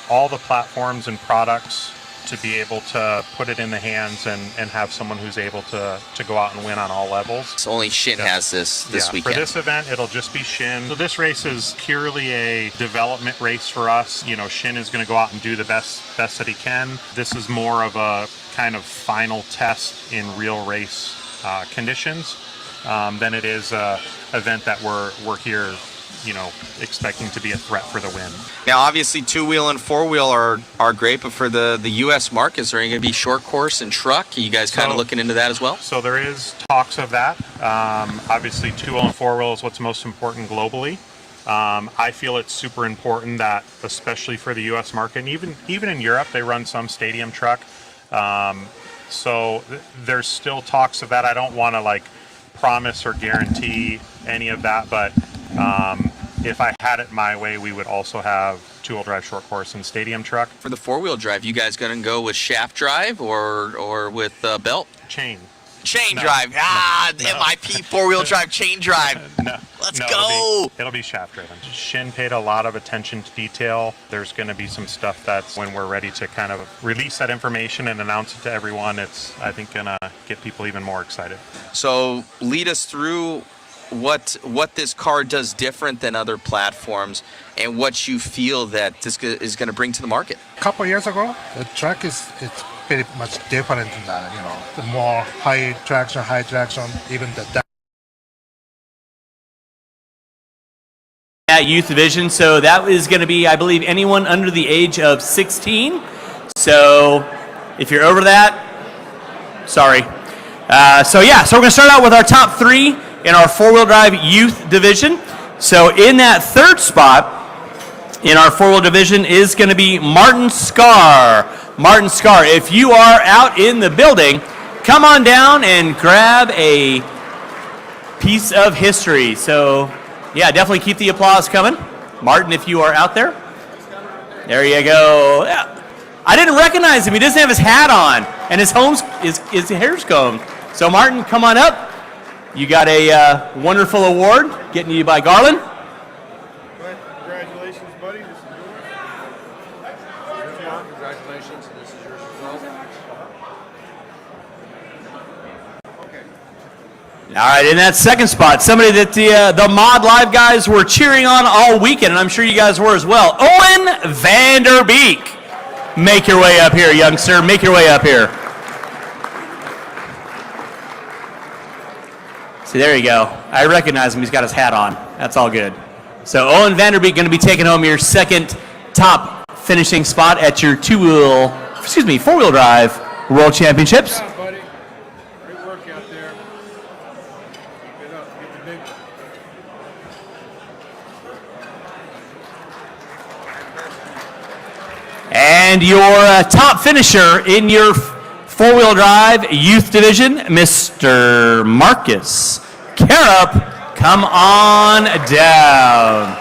all the platforms and products to be able to put it in the hands and have someone who's able to go out and win on all levels. So only Shin has this weekend. For this event, it'll just be Shin. So this race is purely a development race for us. You know, Shin is going to go out and do the best that he can. This is more of a kind of final test in real race conditions than it is a event that we're here, you know, expecting to be a threat for the win. Now, obviously, 2-wheel and 4-wheel are great, but for the U.S. market, is there going to be short course and truck? Are you guys kind of looking into that as well? So there is talks of that. Obviously, 2-wheel and 4-wheel is what's most important globally. I feel it's super important that, especially for the U.S. market, and even in Europe, they run some stadium truck. So there's still talks of that. I don't want to like promise or guarantee any of that, but if I had it my way, we would also have 2-wheel drive short course and stadium truck. For the 4-wheel drive, you guys going to go with shaft drive or with belt? Chain. Chain drive. MIP 4-wheel drive chain drive. Let's go. It'll be shaft driven. Shin paid a lot of attention to detail. There's going to be some stuff that's, when we're ready to kind of release that information and announce it to everyone, it's, I think, going to get people even more excited. So lead us through what this car does different than other platforms and what you feel that this is going to bring to the market. A couple of years ago, the track it's pretty much different than that, you know, the more high traction, even the At youth division, so that is going to be, I believe, anyone under the age of 16. So if you're over that, sorry. So we're going to start out with our top 3 in our 4-wheel drive youth division. So in that third spot in our 4-wheel division is going to be Martin Scar. Martin Scar, if you are out in the building, come on down and grab a piece of history. So yeah, definitely keep the applause coming. Martin, if you are out there. There you go. Yeah. I didn't recognize him. He doesn't have his hat on, and his hair's combed. So Martin, come on up. You got a wonderful award getting to you by Garland. Congratulations, buddy. This is yours. John, congratulations. This is yours as well. All right, in that second spot, somebody that the Mod Live guys were cheering on all weekend, and I'm sure you guys were as well. Owen Vanderbeek. Make your way up here, youngster. Make your way up here. See, there you go. I recognize him. He's got his hat on. That's all good. So Owen Vanderbeek going to be taking home your second top finishing spot at your 4-wheel drive World Championships. Yeah, buddy. Great work out there. Keep it up. Get the big one. And your top finisher in your 4-wheel drive youth division, Mr. Marcus Carup, come on down.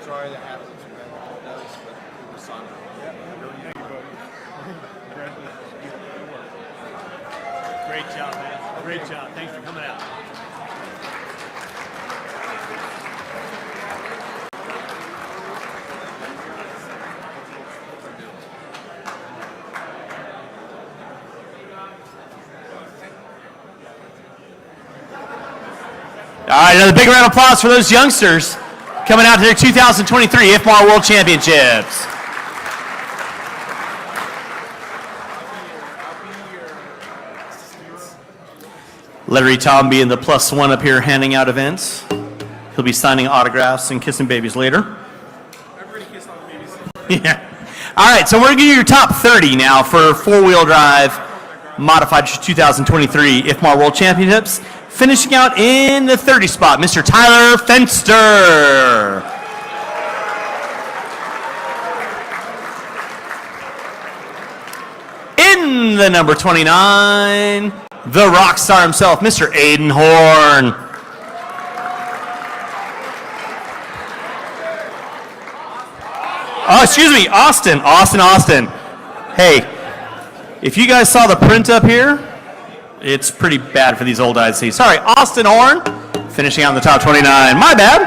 Sorry that happens. Great job, man. Great job. Thanks for coming out. All right, another big round of applause for those youngsters coming out to their 2023 IFMAR World Championships. Larry Tom being the +1 up here handing out events. He'll be signing autographs and kissing babies later. Yeah. All right, so we're going to give you your top 30 now for four-wheel drive modified 2023 IFMAR World Championships. Finishing out in the 30 spot, Mr. Tyler Fenster. In the number 29, the rock star himself, Mr. Aiden Horn. Oh, excuse me, Austin. Hey, if you guys saw the print up here, it's pretty bad for these old eyes to see. Sorry, Austin Horn, finishing out in the top 29. My bad.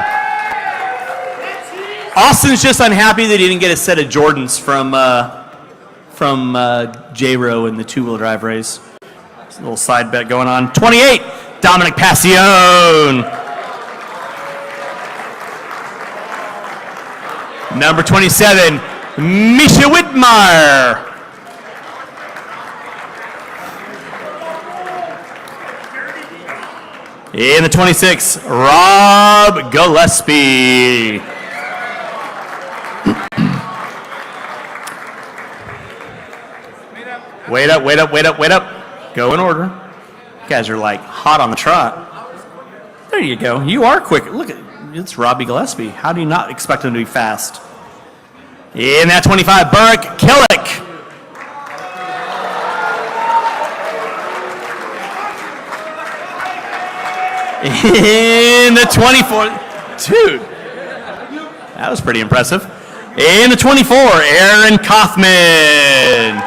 Austin's just unhappy that he didn't get a set of Jordans from J-Row in the two-wheel drive race. There's a little side bet going on. 28, Dominic Passione. Number 27, Misha Whitmire. In the 26, Rob Gillespie. Wait up. Go in order. You guys are like hot on the trot. There you go. You are quick. Look at it's Robbie Gillespie. How do you not expect him to be fast? In that 25, Burke Killick. In the 24, dude, that was pretty impressive. In the 24, Aaron Kaufman.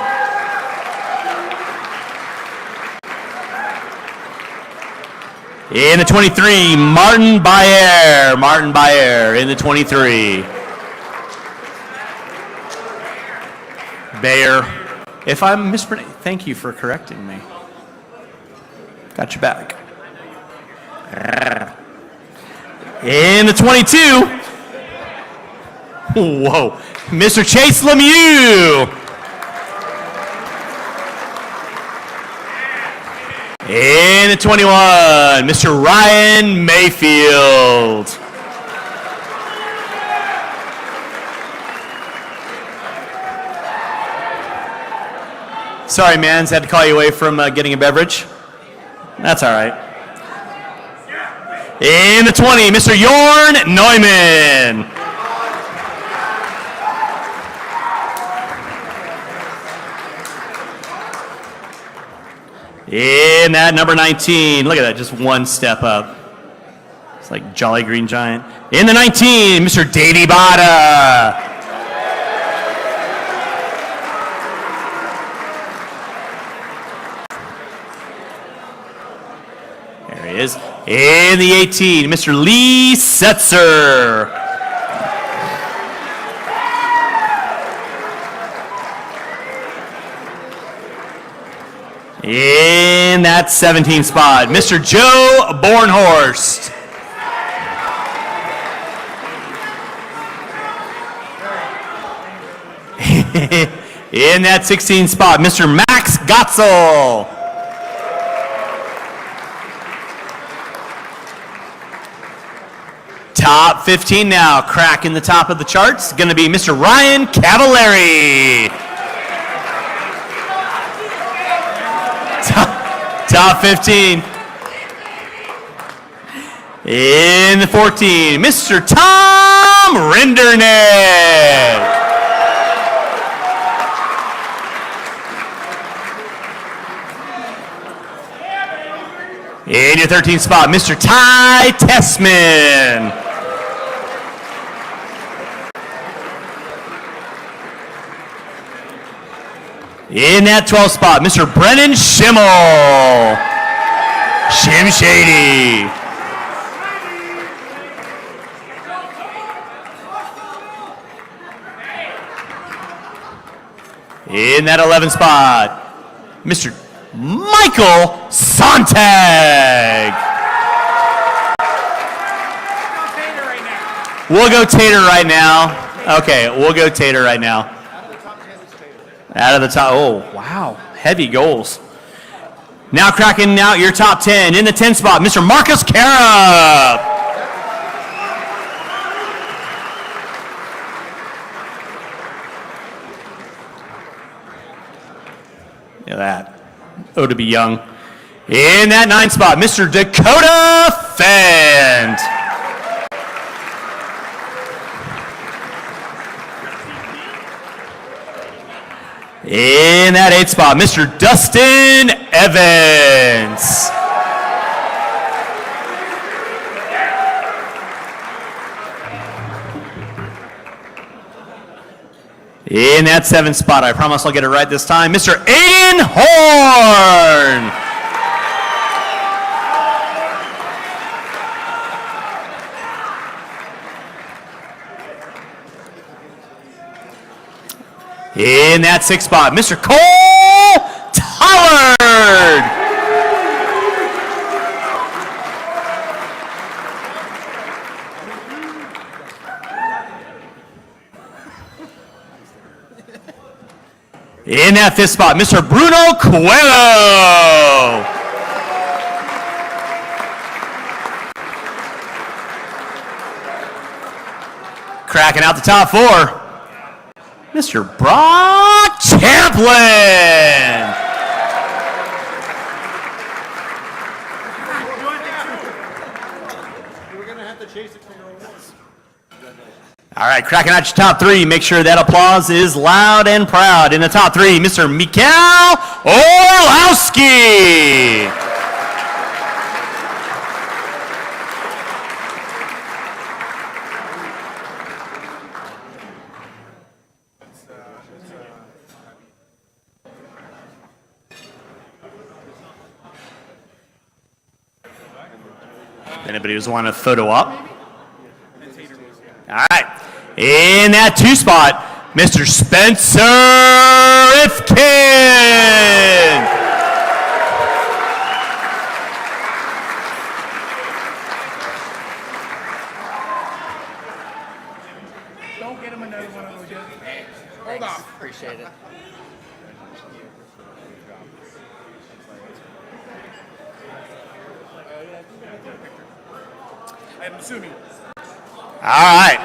In the 23, Martin Bayer in the 23. Bayer. If I'm mispronouncing, thank you for correcting me. Got your back. In the 22, whoa, Mr. Chase Lemieux. In the 21, Mr. Ryan Mayfield. Sorry, Mans, had to call you away from getting a beverage. That's all right. In the 20, Mr. Jorn Neumann. In that number 19, look at that, just one step up. It's like Jolly Green Giant. In the 19, Mr. Davey Bada. There he is. In the 18, Mr. Lee Setzer. In that 17 spot, Mr. Joe Bornhorst. In that 16 spot, Mr. Max Gotzel. Top 15 now, cracking the top of the charts, going to be Mr. Ryan Cavallari. Top 15. In the 14, Mr. Tom Rinderneck. In your 13th spot, Mr. Ty Tessman. In that 12th spot, Mr. Brennan Schimmel. Shim Shady. In that 11th spot, Mr. Michael Sontag. We'll go Tater right now. Okay, we'll go Tater right now. Out of the top, oh, wow, heavy goals. Now cracking out your top 10. In the 10th spot, Mr. Marcus Carup. Look at that. Oh, to be young. In that 9 spot, Mr. Dakota Fent. In that 8 spot, Mr. Dustin Evans. In that 7 spot, I promise I'll get it right this time, Mr. Aiden Horn. In that 6th spot, Mr. Cole Tallard. In that 5th spot, Mr. Bruno Coelho. Cracking out the top 4. Mr. Brock Champlin. All right, cracking out your top 3. Make sure that applause is loud and proud. In the top 3, Mr. Mikhail Orlowski. Anybody who's wanting a photo op? All right. In that 2 spot, Mr. Spencer Ifkin. Don't get him another one of those. Hold on. Appreciate it. I'm assuming. All right.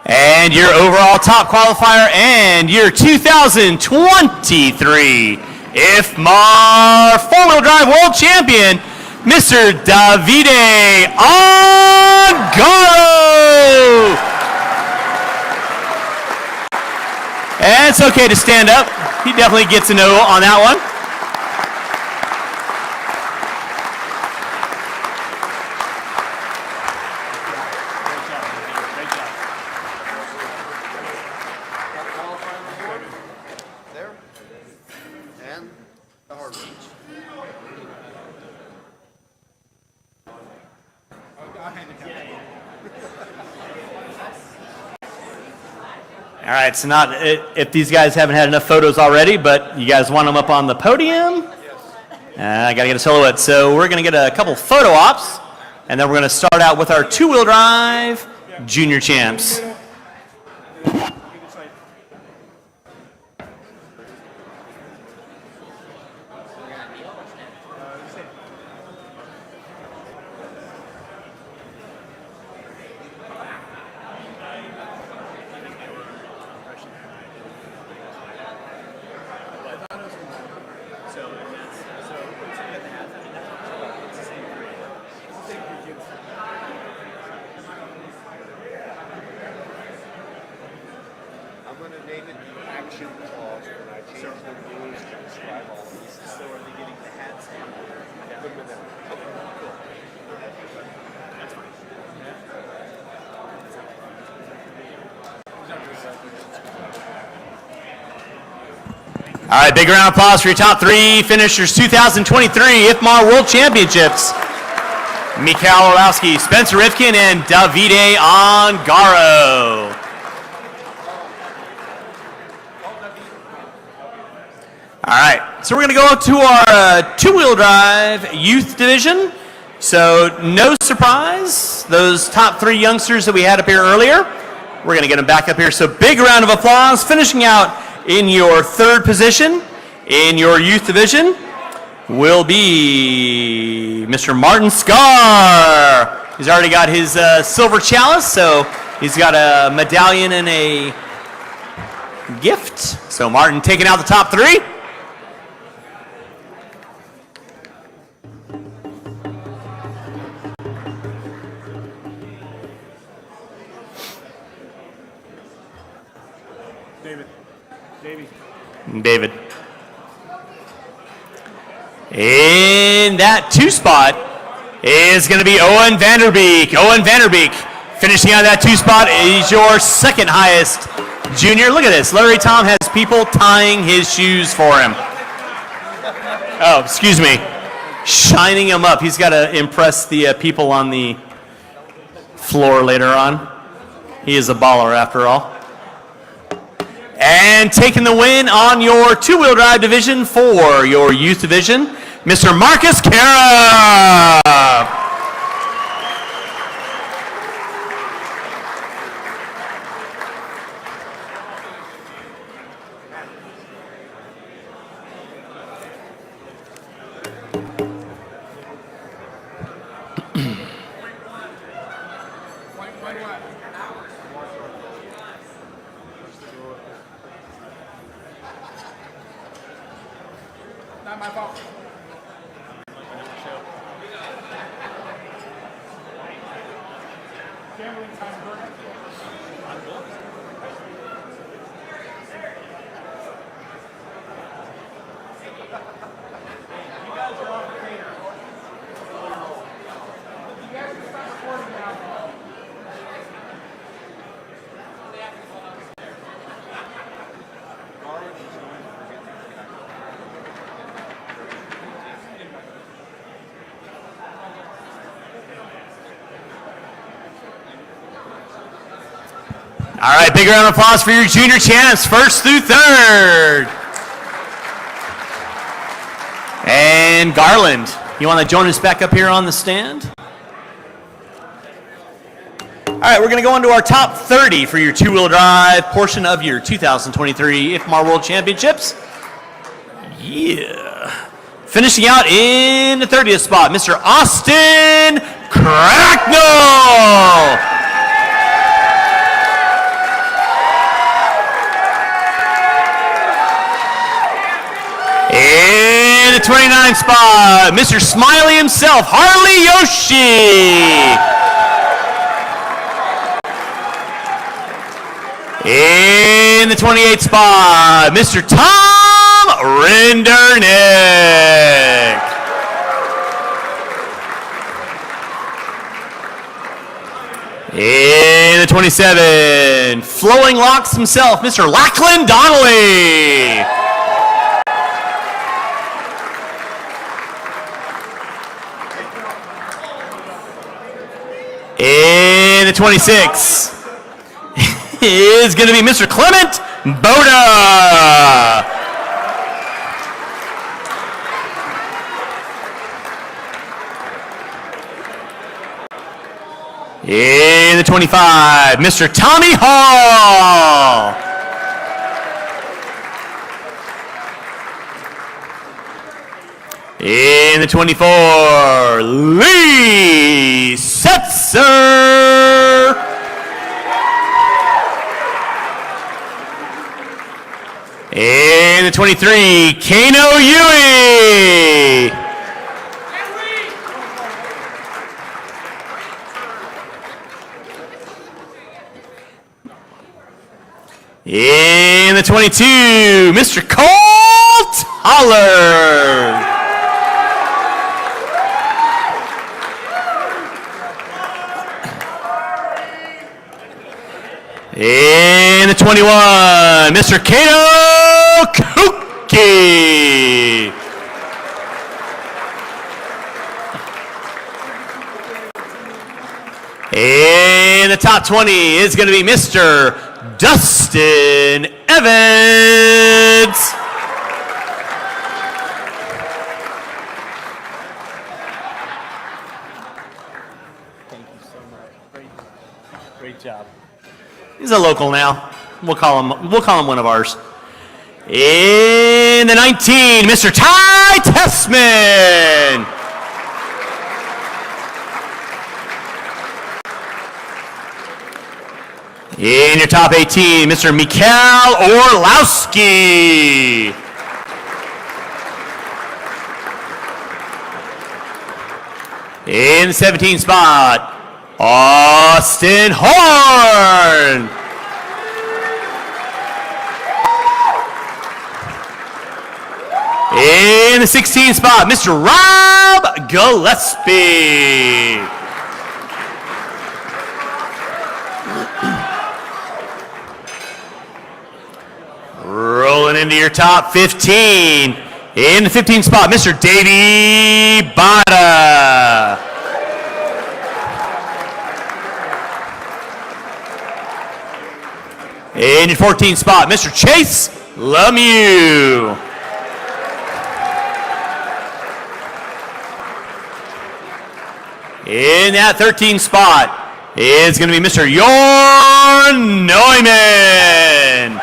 And your overall top qualifier and your 2023 IFMAR 4-wheel drive world champion, Mr. Davide Angaro. And it's okay to stand up. He definitely gets a no on that one. All right, so not if these guys haven't had enough photos already, but you guys want them up on the podium? I got to get a silhouette. So we're going to get a couple photo ops, and then we're going to start out with our 2-wheel drive junior champs. I'm going to name it action clause when I change the rules to describe all of these. So are they getting the hats and put them in there? Okay, cool. That's fine. All right, big round of applause for your top 3 finishers 2023 IFMAR World Championships. Mikhail Orlowski, Spencer Rifkin, and Davide Angaro. All right, so we're going to go to our 2-wheel drive youth division. So no surprise, those top 3 youngsters that we had up here earlier, we're going to get them back up here. So big round of applause. Finishing out in your 3rd position in your youth division will be Mr. Martin Scar. He's already got his silver chalice, so he's got a medallion and a gift. So Martin taking out the top 3. David. In that 2 spot is going to be Owen Vanderbeek. Owen Vanderbeek finishing out that 2 spot is your second highest junior. Look at this. Larry Tom has people tying his shoes for him. Oh, excuse me. Shining him up. He's got to impress the people on the floor later on. He is a baller after all. And taking the win on your 2-wheel drive division for your youth division, Mr. Marcus Cara. Not my fault. Gambling time, you guys are on the Tater. You guys can start recording now. All right, big round of applause for your junior champs, 1st through 3rd. And Garland, you want to join us back up here on the stand? All right, we're going to go into our top 30 for your 2-wheel drive portion of your 2023 IFMAR World Championships. Yeah. Finishing out in the 30th spot, Mr. Austin Cracknell. In the 29th spot, Mr. Smiley himself, Harley Yoshi. In the 28th spot, Mr. Tom Rindernick. In the 27, Flowing Locks himself, Mr. Lachlan Donnelly. In the 26 is going to be Mr. Clement Boda. In the 25, Mr. Tommy Hall. In the 24, Lee Setzer. In the 23, Kano Yui. In the 22, Mr. Colt Holler. In the 21, Mr. Kato Kuki. In the top 20 is going to be Mr. Dustin Evans. Thank you so much. Great job. He's a local now. We'll call him one of ours. In the 19, Mr. Ty Tessman. In your top 18, Mr. Mikhail Orlowski. In the 17th spot, Austin Horn. In the 16th spot, Mr. Rob Gillespie. Rolling into your top 15. In the 15th spot, Mr. Davey Bada. In your 14th spot, Mr. Chase Lemieux. In that 13th spot is going to be Mr. Jorn Neumann.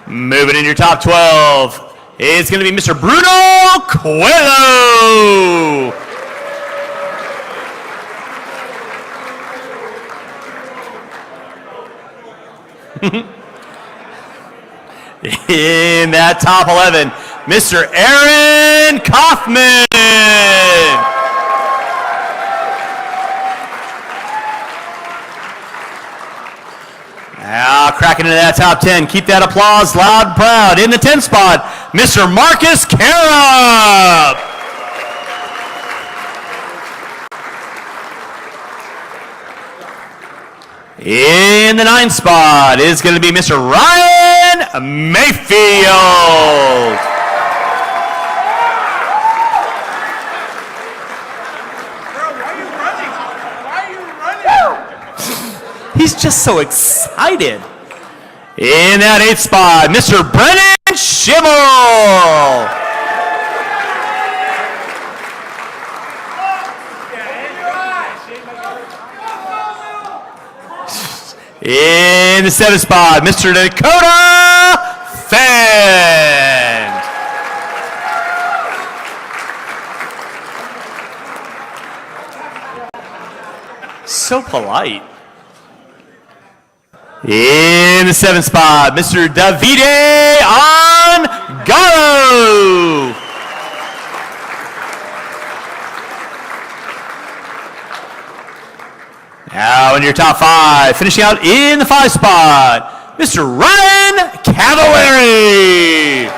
Moving in your top 12 is going to be Mr. Bruno Coelho. In that top 11, Mr. Aaron Kaufman. Now cracking into that top 10. Keep that applause loud and proud. In the 10th spot, Mr. Marcus Carup. In the 9th spot is going to be Mr. Ryan Mayfield. He's just so excited. In that 8th spot, Mr. Brennan Schimmel. In the 7th spot, Mr. Dakota Fend. So polite. In the 7th spot, Mr. Davide Angaro. Now in your top 5, finishing out in the 5th spot, Mr. Ryan Cavallari.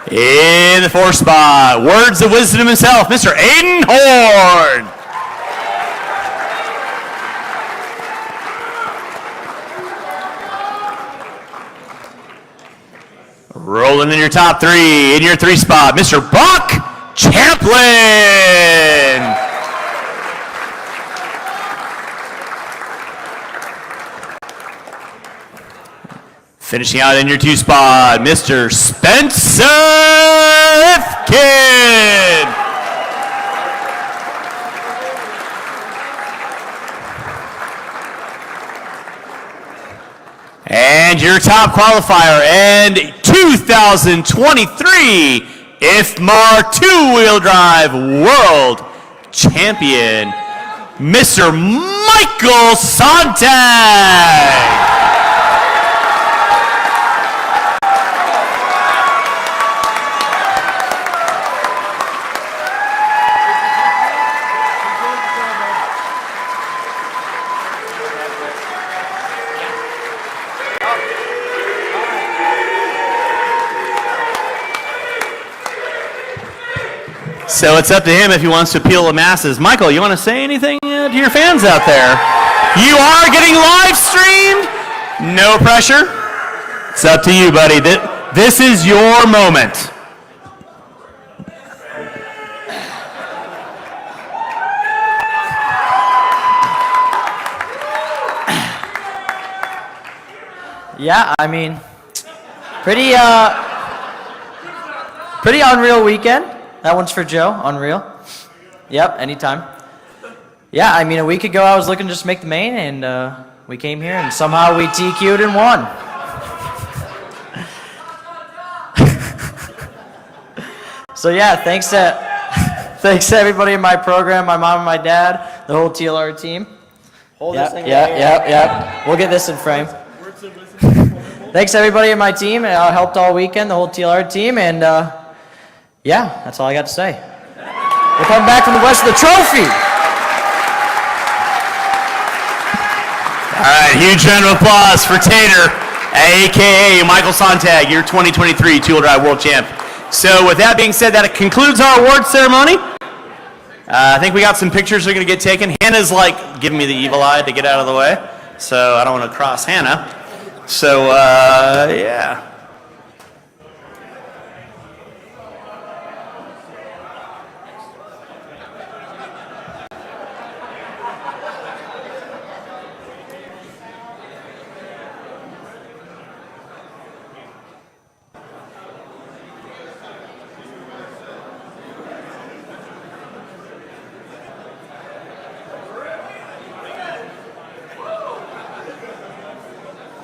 In the 4th spot, words of wisdom himself, Mr. Aiden Horn. Rolling in your top 3, in your 3 spot, Mr. Buck Champlin. Finishing out in your 2 spot, Mr. Spencer Ifkin. And your top qualifier and 2023 IFMAR two-wheel drive world champion, Mr. Michael Sontag. So it's up to him if he wants to appeal the masses. Michael, you want to say anything to your fans out there? You are getting live streamed. No pressure. It's up to you, buddy. This is your moment. Yeah, I mean, pretty unreal weekend. That one's for Joe. Unreal. Yep, anytime. Yeah, I mean, a week ago I was looking to just make the main, and we came here, and somehow we TQ'd and won. So yeah, thanks to everybody in my program, my mom and my dad, the whole TLR team. Hold Yep, this thing yep, right yep, here. yep. We'll get this in frame. Thanks everybody in my team. Helped all weekend, the whole TLR team, and yeah, that's all I got to say. We'll come back from the west of the trophy. All right, huge round of applause for Tater, a.k.a. Michael Sontag, your 2023 two-wheel drive world champ. So with that being said, that concludes our award ceremony. I think we got some pictures that are going to get taken. Hannah's like giving me the evil eye to get out of the way, so I don't want to cross Hannah. So, yeah.